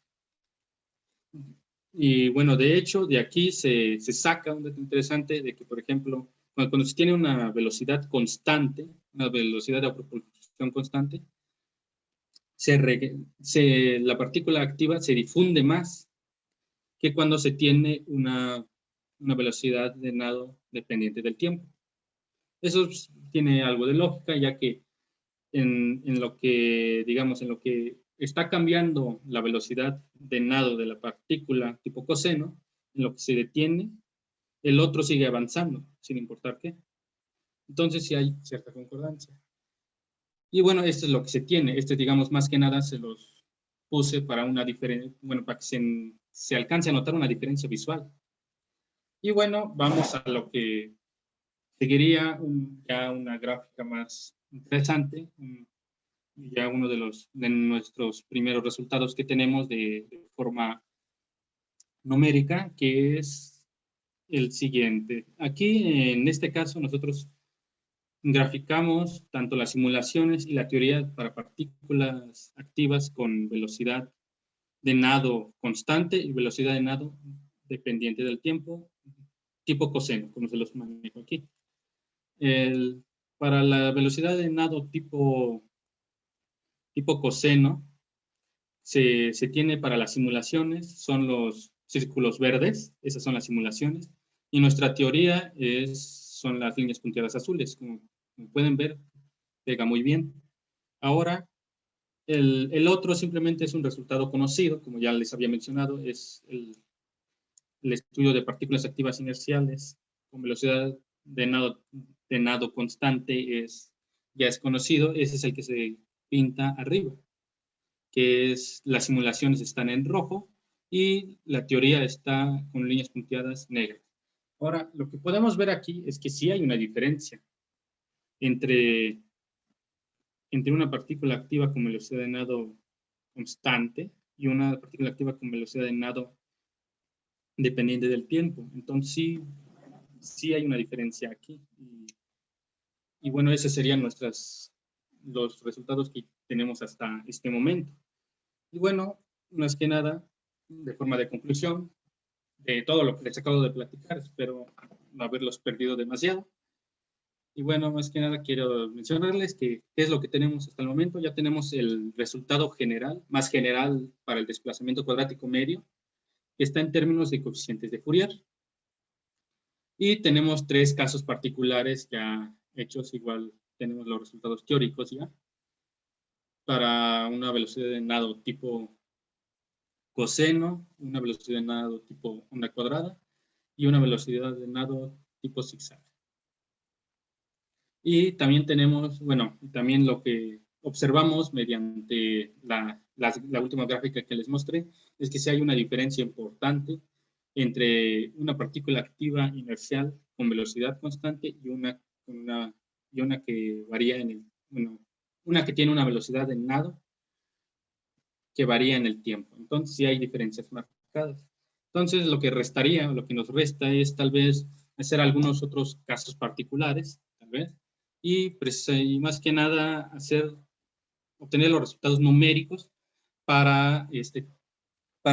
Y bueno, de hecho, de aquí se saca un dato interesante de que, por ejemplo, cuando se tiene una velocidad constante, una velocidad de propulsión constante, la partícula activa se difunde más que cuando se tiene una velocidad de nado dependiente del tiempo. Eso tiene algo de lógica, ya que en lo que, digamos, en lo que está cambiando la velocidad de nado de la partícula tipo coseno, en lo que se detiene, el otro sigue avanzando, sin importar qué. Entonces sí hay cierta concordancia. Y bueno, esto es lo que se tiene. Digamos, más que nada se los puse para una diferencia, bueno, para que se alcance a notar una diferencia visual. Y bueno, vamos a lo que seguiría ya una gráfica más interesante, ya uno de nuestros primeros resultados que tenemos de forma numérica, que es el siguiente. Aquí, en este caso, nosotros graficamos tanto las simulaciones y la teoría para partículas activas con velocidad de nado constante y velocidad de nado dependiente del tiempo, tipo coseno, como se los manejo aquí. Para la velocidad de nado tipo coseno, se tiene para las simulaciones, son los círculos verdes, esas son las simulaciones, y nuestra teoría son las líneas punteadas azules, como pueden ver, pega muy bien. Ahora, el otro simplemente es un resultado conocido, como ya les había mencionado, es el estudio de partículas activas inerciales con velocidad de nado constante, ya es conocido, ese es el que se pinta arriba, que es las simulaciones están en rojo y la teoría está con líneas punteadas negras. Ahora, lo que podemos ver aquí es que sí hay una diferencia entre una partícula activa con velocidad de nado constante y una partícula activa con velocidad de nado dependiente del tiempo. Entonces, sí hay una diferencia aquí. Y bueno, esos serían los resultados que tenemos hasta este momento. Y bueno, más que nada, de forma de conclusión, de todo lo que les acabo de platicar, espero no haberlos perdido demasiado. Y bueno, más que nada quiero mencionarles qué es lo que tenemos hasta el momento. Ya tenemos el resultado general, más general para el desplazamiento cuadrático medio, que está en términos de coeficientes de Fourier. Y tenemos 3 casos particulares ya hechos, igual tenemos los resultados teóricos ya, para una velocidad de nado tipo coseno, una velocidad de nado tipo onda cuadrada y una velocidad de nado tipo zigzag. Y también tenemos, bueno, también lo que observamos mediante la última gráfica que les mostré, es que sí hay una diferencia importante entre una partícula activa inercial con velocidad constante y una que varía una que tiene una velocidad de nado que varía en el tiempo. Entonces sí hay diferencias marcadas. Entonces lo que nos resta es tal vez hacer algunos otros casos particulares, tal vez, y más que nada obtener los resultados numéricos para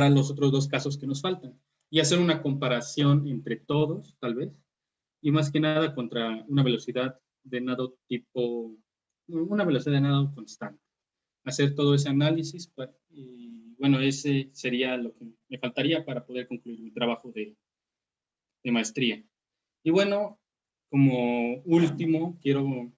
los otros 2 casos que nos faltan y hacer una comparación entre todos, tal vez, y más que nada contra una velocidad de nado constante. Hacer todo ese análisis y bueno, ese sería lo que me faltaría para poder concluir mi trabajo de maestría. Y bueno, como último, quiero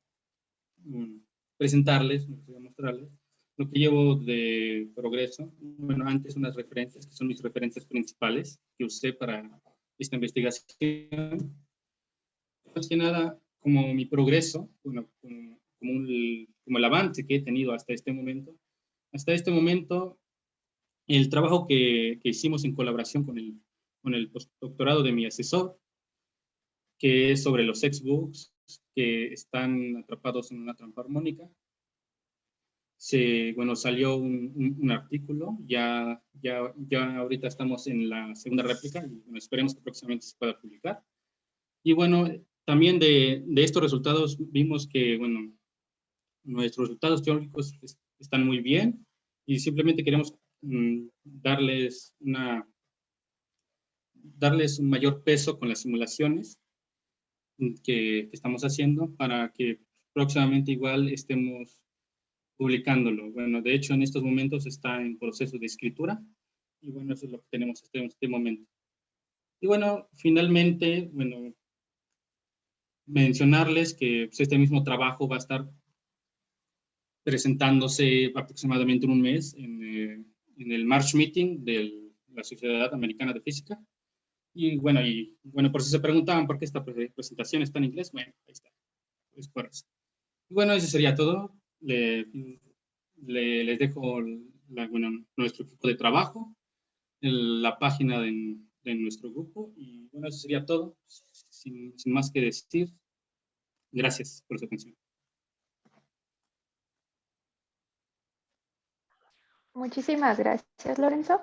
presentarles, mostrarles lo que llevo de progreso. Bueno, antes unas referencias, que son mis referencias principales que usé para esta investigación. Más que nada, como mi progreso, bueno, como el avance que he tenido hasta este momento. Hasta este momento, el trabajo que hicimos en colaboración con el postdoctorado de mi asesor, que es sobre los X-Bugs que están atrapados en una trampa armónica. Salió un artículo, ya ahorita estamos en la segunda réplica y bueno, esperemos que próximamente se pueda publicar. Y bueno, También de estos resultados vimos que, bueno, nuestros resultados teóricos están muy bien y simplemente queremos darles un mayor peso con las simulaciones que estamos haciendo para que próximamente igual estemos publicándolo. Bueno, de hecho, en estos momentos está en proceso de escritura y bueno, eso es lo que tenemos en este momento. Y bueno, finalmente, bueno, mencionarles que pues, este mismo trabajo va a estar presentándose aproximadamente en un mes en el March Meeting de la Sociedad Americana de Física. Y bueno, por si se preguntaban por qué esta presentación está en inglés, bueno, ahí está. Es por eso. Y bueno, eso sería todo. Les dejo nuestro equipo de trabajo, la página de nuestro grupo. Y bueno, eso sería todo. Sin más que decir, gracias por su atención. Muchísimas gracias, Lorenzo.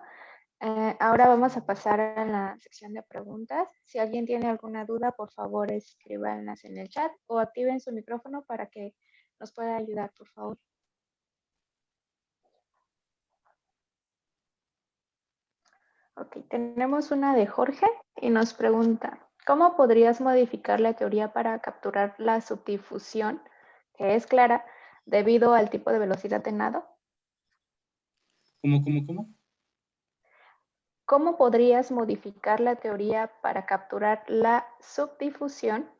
Ahora vamos a pasar a la sección de preguntas. Si alguien tiene alguna duda, por favor, escríbanlas en el chat o activen su micrófono para que nos pueda ayudar, por favor. Ok, tenemos una de Jorge y nos pregunta, ¿cómo podrías modificar la teoría para capturar la subdifusión, que es clara, debido al tipo de velocidad de nado? ¿Cómo? ¿Cómo podrías modificar la teoría para capturar la subdifusión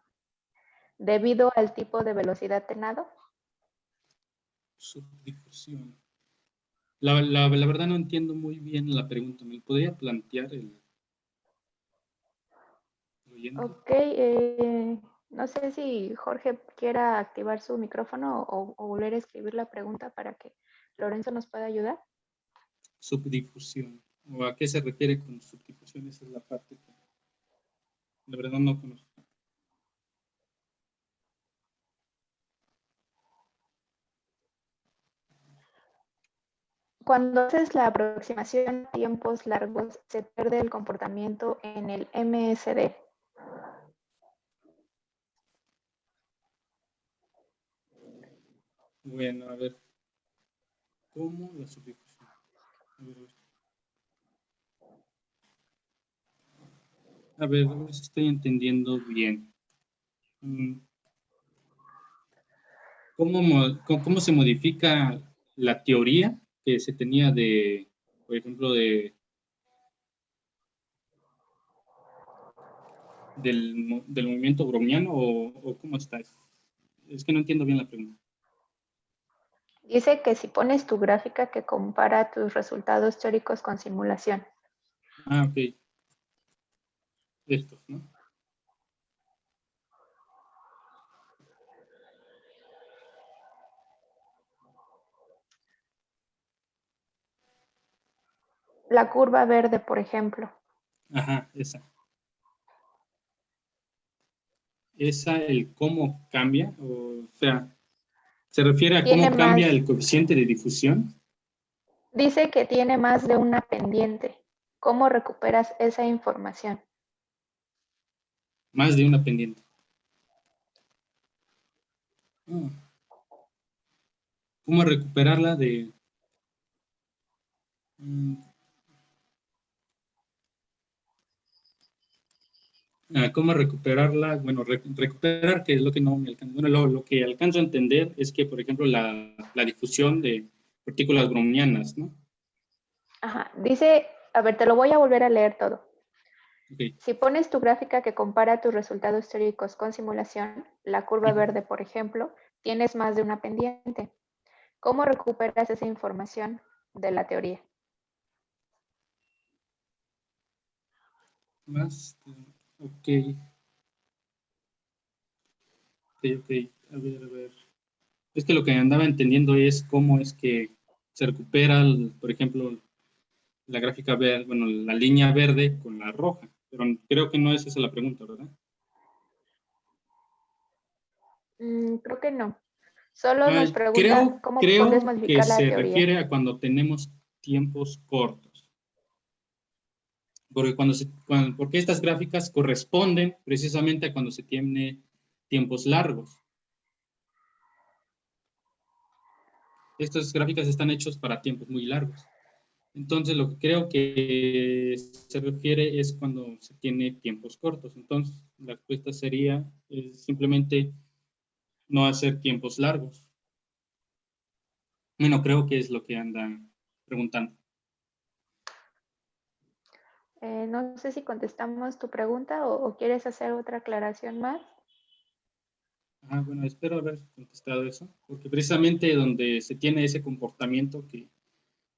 debido al tipo de velocidad de nado? Subdifusión. La verdad no entiendo muy bien la pregunta. ¿Me podría plantear el oyente? Ok, no sé si Jorge quiera activar su micrófono o volver a escribir la pregunta para que Lorenzo nos pueda ayudar. Subdifusión. ¿O a qué se refiere con subdifusión? Esa es la parte que la verdad no conozco. Cuando haces la aproximación a tiempos largos, se pierde el comportamiento en el MSD. Bueno, a ver. ¿Cómo la subdifusión? A ver si estoy entendiendo bien. ¿Cómo se modifica la teoría que se tenía por ejemplo, del movimiento browniano o cómo está? Es que no entiendo bien la pregunta. Dice que si pones tu gráfica que compara tus resultados teóricos con simulación. Ah, ok. Estos, ¿no? La curva verde, por ejemplo. Ajá, esa. El cómo cambia, o sea, ¿se refiere a Tiene cómo cambia más, el coeficiente de difusión? dice que tiene más de una pendiente. ¿Cómo recuperas esa información? Más de una pendiente. ¿Cómo recuperarla de...? ¿Cómo recuperarla? Bueno, recuperar, que es lo que no me alcanza. Bueno, lo que alcanzo a entender es que, por ejemplo, la difusión de partículas brownianas, ¿no? Ajá, dice, a ver, te lo voy a volver a leer todo. Okay. Si pones tu gráfica que compara tus resultados teóricos con simulación, la curva verde, por ejemplo, tienes más de una pendiente. ¿Cómo recuperas esa información de la teoría? Más, ok. Ok. A ver. Es que lo que andaba entendiendo es cómo es que se recupera, por ejemplo, la gráfica verde, bueno, la línea verde con la roja. Pero creo que no es esa la pregunta, ¿verdad? Creo que no. Solo nos pregunta cómo podrías Creo que modificar la se teoría. refiere a cuando tenemos tiempos cortos. Porque, porque estas gráficas corresponden precisamente a cuando se tiene tiempos largos. Estas gráficas están hechas para tiempos muy largos. Entonces, lo que creo que se refiere es cuando se tiene tiempos cortos. Entonces, la respuesta sería simplemente no hacer tiempos largos. Bueno, creo que es lo que andan preguntando. No sé si contestamos tu pregunta o quieres hacer otra aclaración más. Bueno, espero haber contestado eso, porque precisamente donde se tiene ese comportamiento que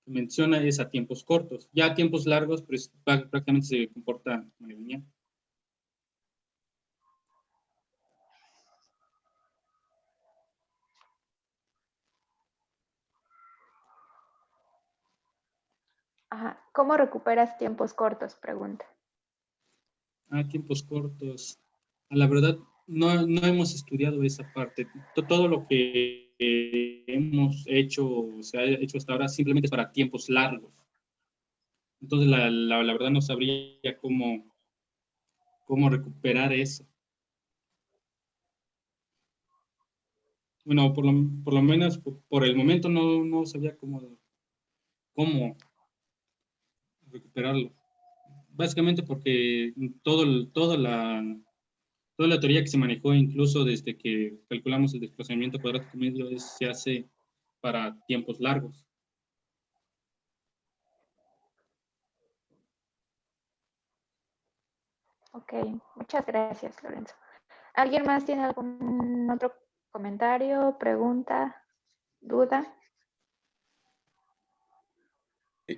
menciona es a tiempos cortos. Ya a tiempos largos, pues prácticamente se comporta como lineal. Ajá. ¿Cómo recuperas tiempos cortos? Pregunta. Tiempos cortos. La verdad, no hemos estudiado esa parte. Todo lo que hemos hecho, se ha hecho hasta ahora, simplemente es para tiempos largos. Entonces, la verdad no sabría cómo recuperar eso. Bueno, por lo menos por el momento no sabía cómo recuperarlo. Básicamente porque toda la teoría que se manejó incluso desde que calculamos el desplazamiento cuadrático medio se hace para tiempos largos. Ok, muchas gracias, Lorenzo. ¿Alguien más tiene algún otro comentario, pregunta, duda?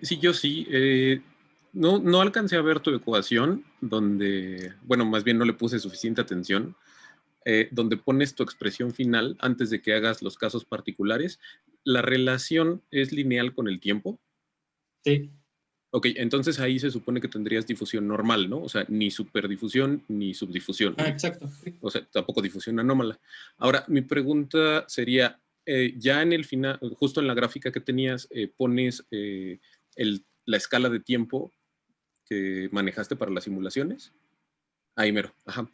Sí, yo sí. No alcancé a ver tu ecuación donde, bueno, más bien no le puse suficiente atención, donde pones tu expresión final antes de que hagas los casos particulares. ¿La relación es lineal con el tiempo? Sí. Ok, entonces ahí se supone que tendrías difusión normal, ¿no? O sea, ni superdifusión ni subdifusión. Exacto. O sea, tampoco difusión anómala. Ahora, mi pregunta sería, ya en el final, justo en la gráfica que tenías, pones la escala de tiempo que manejaste para las simulaciones. Ahí mero, ajá.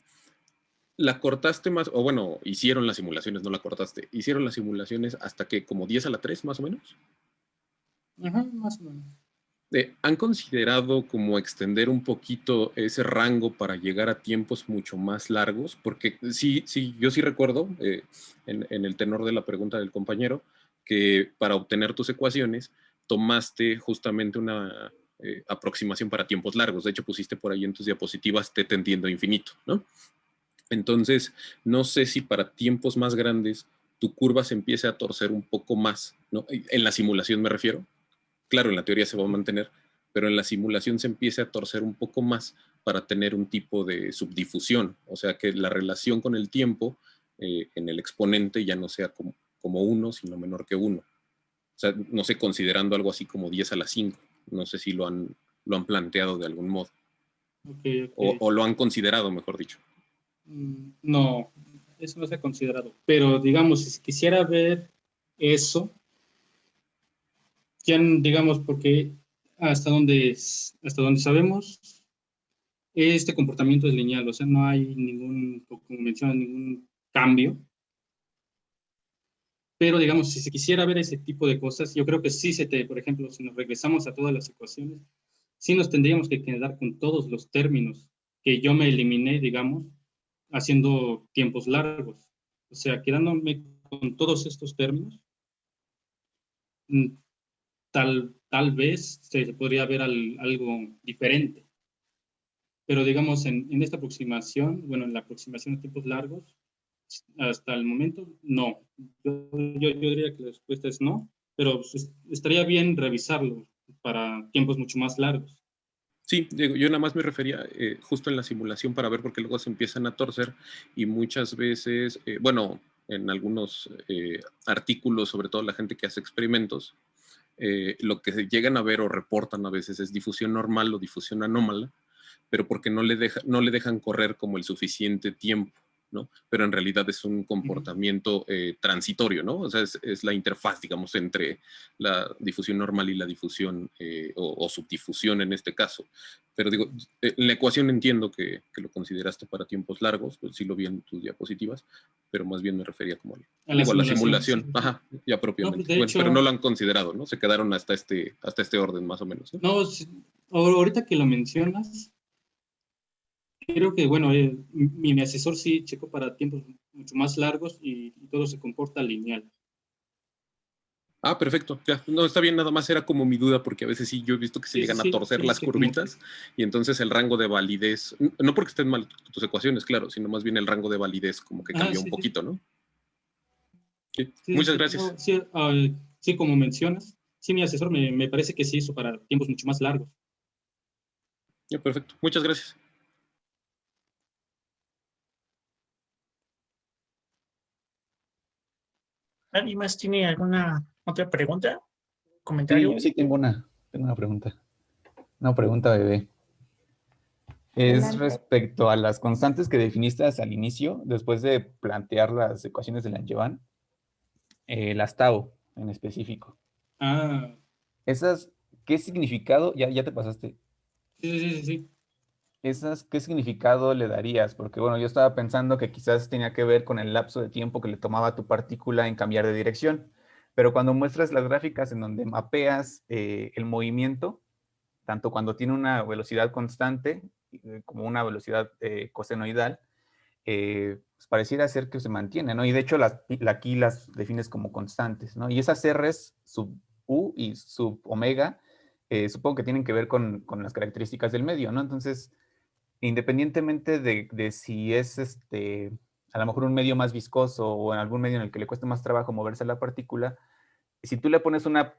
¿La cortaste más, o bueno, hicieron las simulaciones, no la cortaste, hicieron las simulaciones hasta que como 10 a la 3 más o menos? Ajá, más o menos. ¿Han considerado como extender un poquito ese rango para llegar a tiempos mucho más largos? Porque sí, yo sí recuerdo, en el tenor de la pregunta del compañero, que para obtener tus ecuaciones tomaste justamente una aproximación para tiempos largos. De hecho, pusiste por ahí en tus diapositivas t tendiendo a infinito, ¿no? Entonces, no sé si para tiempos más grandes tu curva se empiece a torcer un poco más, ¿no? En la simulación me refiero. Claro, en la teoría se va a mantener, pero en la simulación se empieza a torcer un poco más para tener un tipo de subdifusión, o sea, que la relación con el tiempo en el exponente ya no sea como 1, sino menor que 1. O sea, no sé, considerando algo así como 10 a la 5. No sé si lo han planteado de algún modo. Okay. O lo han considerado, mejor dicho. No, eso no se ha considerado. Pero, digamos, si quisiera ver eso, ya, digamos, porque hasta donde sabemos, este comportamiento es lineal, o sea, no hay como mencionas, ningún cambio. Pero, digamos, si se quisiera ver ese tipo de cosas, yo creo que sí por ejemplo, si nos regresamos a todas las ecuaciones, sí nos tendríamos que quedar con todos los términos que yo me eliminé, digamos, haciendo tiempos largos. O sea, quedándome con todos estos términos, tal vez se podría ver algo diferente. Pero digamos, en esta aproximación, bueno, en la aproximación a tiempos largos, hasta el momento, no. Yo diría que la respuesta es no, pero pues, estaría bien revisarlo para tiempos mucho más largos. Sí, Diego, yo nada más me refería justo en la simulación para ver porque luego se empiezan a torcer y muchas veces, bueno, en algunos artículos, sobre todo la gente que hace experimentos, lo que llegan a ver o reportan a veces es difusión normal o difusión anómala, pero porque no le dejan correr como el suficiente tiempo. ¿no? Pero en realidad es un comportamiento transitorio, ¿no? O sea, es la interfaz, digamos, entre la difusión normal y la difusión o subdifusión en este caso. Pero digo, la ecuación entiendo que lo consideraste para tiempos largos, pues sí lo vi en tus diapositivas, pero más bien me refería como a la la simulación. simulación. Sí. Ajá, ya No, propiamente. pues de Bueno, hecho, pero no lo han considerado, ¿no? Se quedaron hasta este orden más o menos, ¿no? no, ahorita que lo mencionas, creo que, bueno, mi asesor sí checó para tiempos mucho más largos y todo se comporta lineal. Ah, perfecto. Ya, no, está bien, nada más era como mi duda, porque a veces sí, yo he visto que se llegan a torcer las curvitas, y entonces el rango de validez, no porque estén mal tus ecuaciones, claro, sino más bien el rango de validez como que cambió un poquito, ¿no? Sí. Muchas gracias. No, sí, como mencionas, sí, mi asesor me parece que sí hizo para tiempos mucho más largos. Ya, perfecto. Muchas gracias. ¿Alguien más tiene alguna otra pregunta? Sí, ¿Comentario? yo sí tengo una pregunta. Una pregunta, bebé. Es Adelante. respecto a las constantes que definiste al inicio, después de plantear las ecuaciones de Langevin, las tau en específico. Ah, Esas, ¿qué significado? Ya te pasaste. sí. Esas, ¿qué significado le darías? Porque bueno, yo estaba pensando que quizás tenía que ver con el lapso de tiempo que le tomaba a tu partícula en cambiar de dirección. Pero cuando muestras las gráficas en donde mapeas el movimiento, tanto cuando tiene una velocidad constante como una velocidad cosenoidal, pues pareciera ser que se mantiene, ¿no? Y de hecho aquí las defines como constantes, ¿no? Y esas R's sub U y sub omega, supongo que tienen que ver con las características del medio, ¿no? Entonces, independientemente de si es a lo mejor un medio más viscoso o en algún medio en el que le cueste más trabajo moverse la partícula, si tú le pones una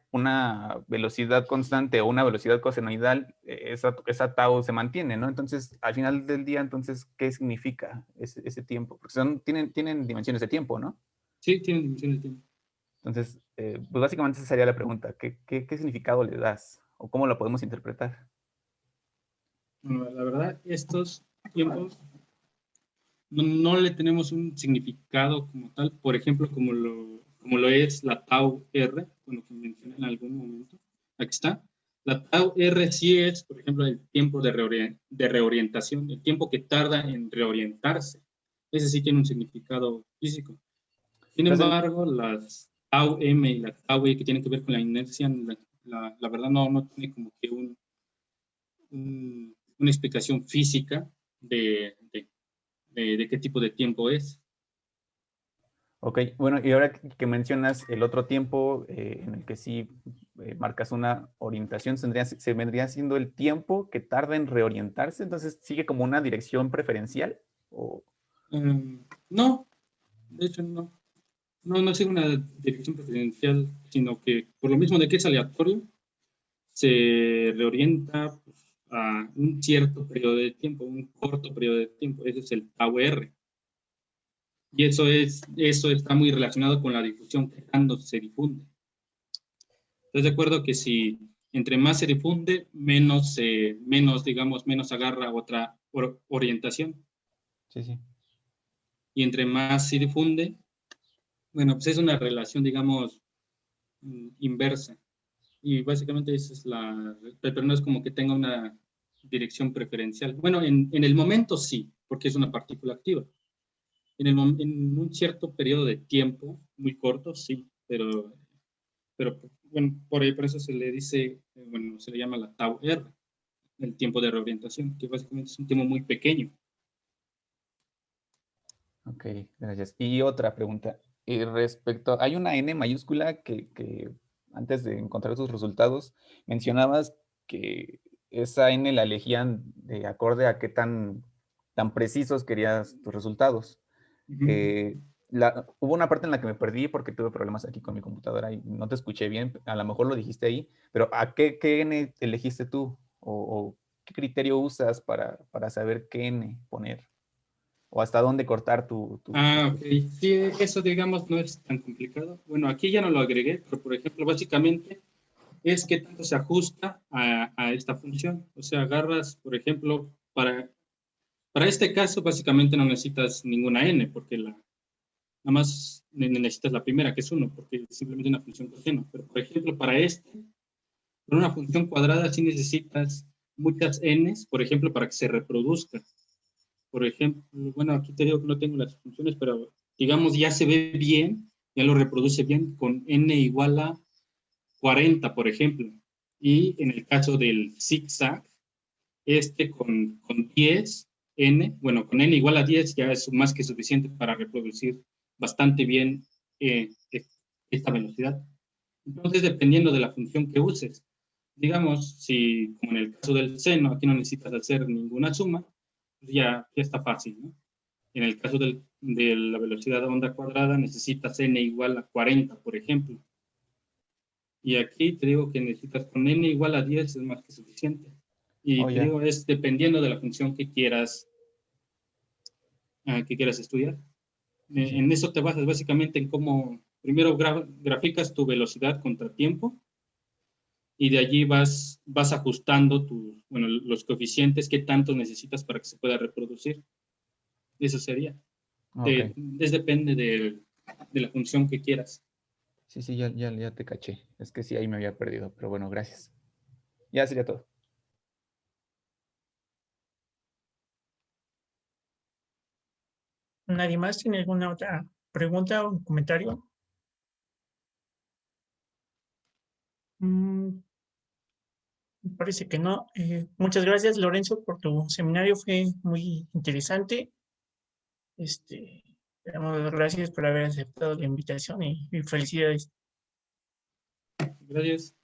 velocidad constante o una velocidad cosenoidal, esa tau se mantiene, ¿no? Entonces, al final del día, entonces, ¿qué significa ese tiempo? Porque tienen dimensiones de tiempo, ¿no? Sí, tienen dimensión de tiempo. Entonces, pues básicamente esa sería la pregunta. ¿Qué significado le das? ¿O cómo lo podemos interpretar? Bueno, la verdad, estos tiempos no le tenemos un significado como tal, por ejemplo, como lo es la tau R, con lo que mencioné en algún momento. Aquí está. La tau R sí es, por ejemplo, el tiempo de reorientación, el tiempo que tarda en reorientarse. Ese sí tiene un significado físico. Sin embargo, las tau M y la tau E que tienen que ver con la inercia, la verdad no tiene como que una explicación física de qué tipo de tiempo es. Ok, bueno, y ahora que mencionas el otro tiempo en el que sí marcas una orientación, se vendría siendo el tiempo que tarda en reorientarse, entonces sigue como una dirección preferencial. ¿O? No, de hecho no sigue una dirección preferencial, sino que por lo mismo de que es aleatorio, se reorienta pues, a un cierto periodo de tiempo, un corto periodo de tiempo. Ese es el tau R. Y eso está muy relacionado con la difusión, que tanto se difunde. ¿Estás de acuerdo que si entre más se difunde, menos agarra otra orientación? Sí. Y entre más se difunde, bueno, pues es una relación, digamos, inversa. Y básicamente esa es pero no es como que tenga una dirección preferencial. Bueno, en el momento sí, porque es una partícula activa. En un cierto periodo de tiempo, muy corto, sí, pero bueno, por eso se le dice, bueno, se le llama la tau R, el tiempo de reorientación, que básicamente es un tiempo muy pequeño. Ok, gracias. Y otra pregunta. Hay una N mayúscula que antes de encontrar tus resultados mencionabas que esa N la elegían de acorde a qué tan precisos querías tus resultados. Hubo una parte en la que me perdí porque tuve problemas aquí con mi computadora y no te escuché bien. A lo mejor lo dijiste ahí, pero ¿a qué N elegiste tú? ¿O qué criterio usas para saber qué N poner? ¿O hasta dónde cortar Ok. Sí, eso digamos no es tan complicado. Bueno, aquí ya no lo agregué, pero por ejemplo, básicamente es que tanto se ajusta a esta función. O sea, agarras, por ejemplo, Para este caso, básicamente no necesitas ninguna n, porque nada más necesitas la primera, que es 1, porque es simplemente una función coseno. Pero, por ejemplo, para una función cuadrada sí necesitas muchas n's, por ejemplo, para que se reproduzca. Por ejemplo, bueno, aquí te digo que no tengo las funciones, pero digamos ya se ve bien, ya lo reproduce bien con n igual a 40, por ejemplo. Y en el caso del zigzag, con 10, bueno, con n igual a 10 ya es más que suficiente para reproducir bastante bien esta velocidad. Entonces, dependiendo de la función que uses, digamos, si como en el caso del seno, aquí no necesitas hacer ninguna suma, pues ya está fácil, ¿no? En el caso de la velocidad de onda cuadrada, necesitas n igual a 40, por ejemplo. Y aquí te digo que necesitas con n igual a 10 es más que suficiente. Y te digo, es dependiendo de la función que quieras estudiar. En eso te basas básicamente en cómo primero graficas tu velocidad contra tiempo y de allí vas ajustando los coeficientes que tanto necesitas para que se pueda reproducir. Eso sería. Ok. Depende de la función que quieras. Sí, ya te caché. Es que sí, ahí me había perdido, pero bueno, gracias. Ya sería todo. ¿Nadie más tiene alguna otra pregunta o comentario? Me parece que no. Muchas gracias, Lorenzo, por tu seminario. Fue muy interesante. Damos las gracias por haber aceptado la invitación y felicidades. Gracias.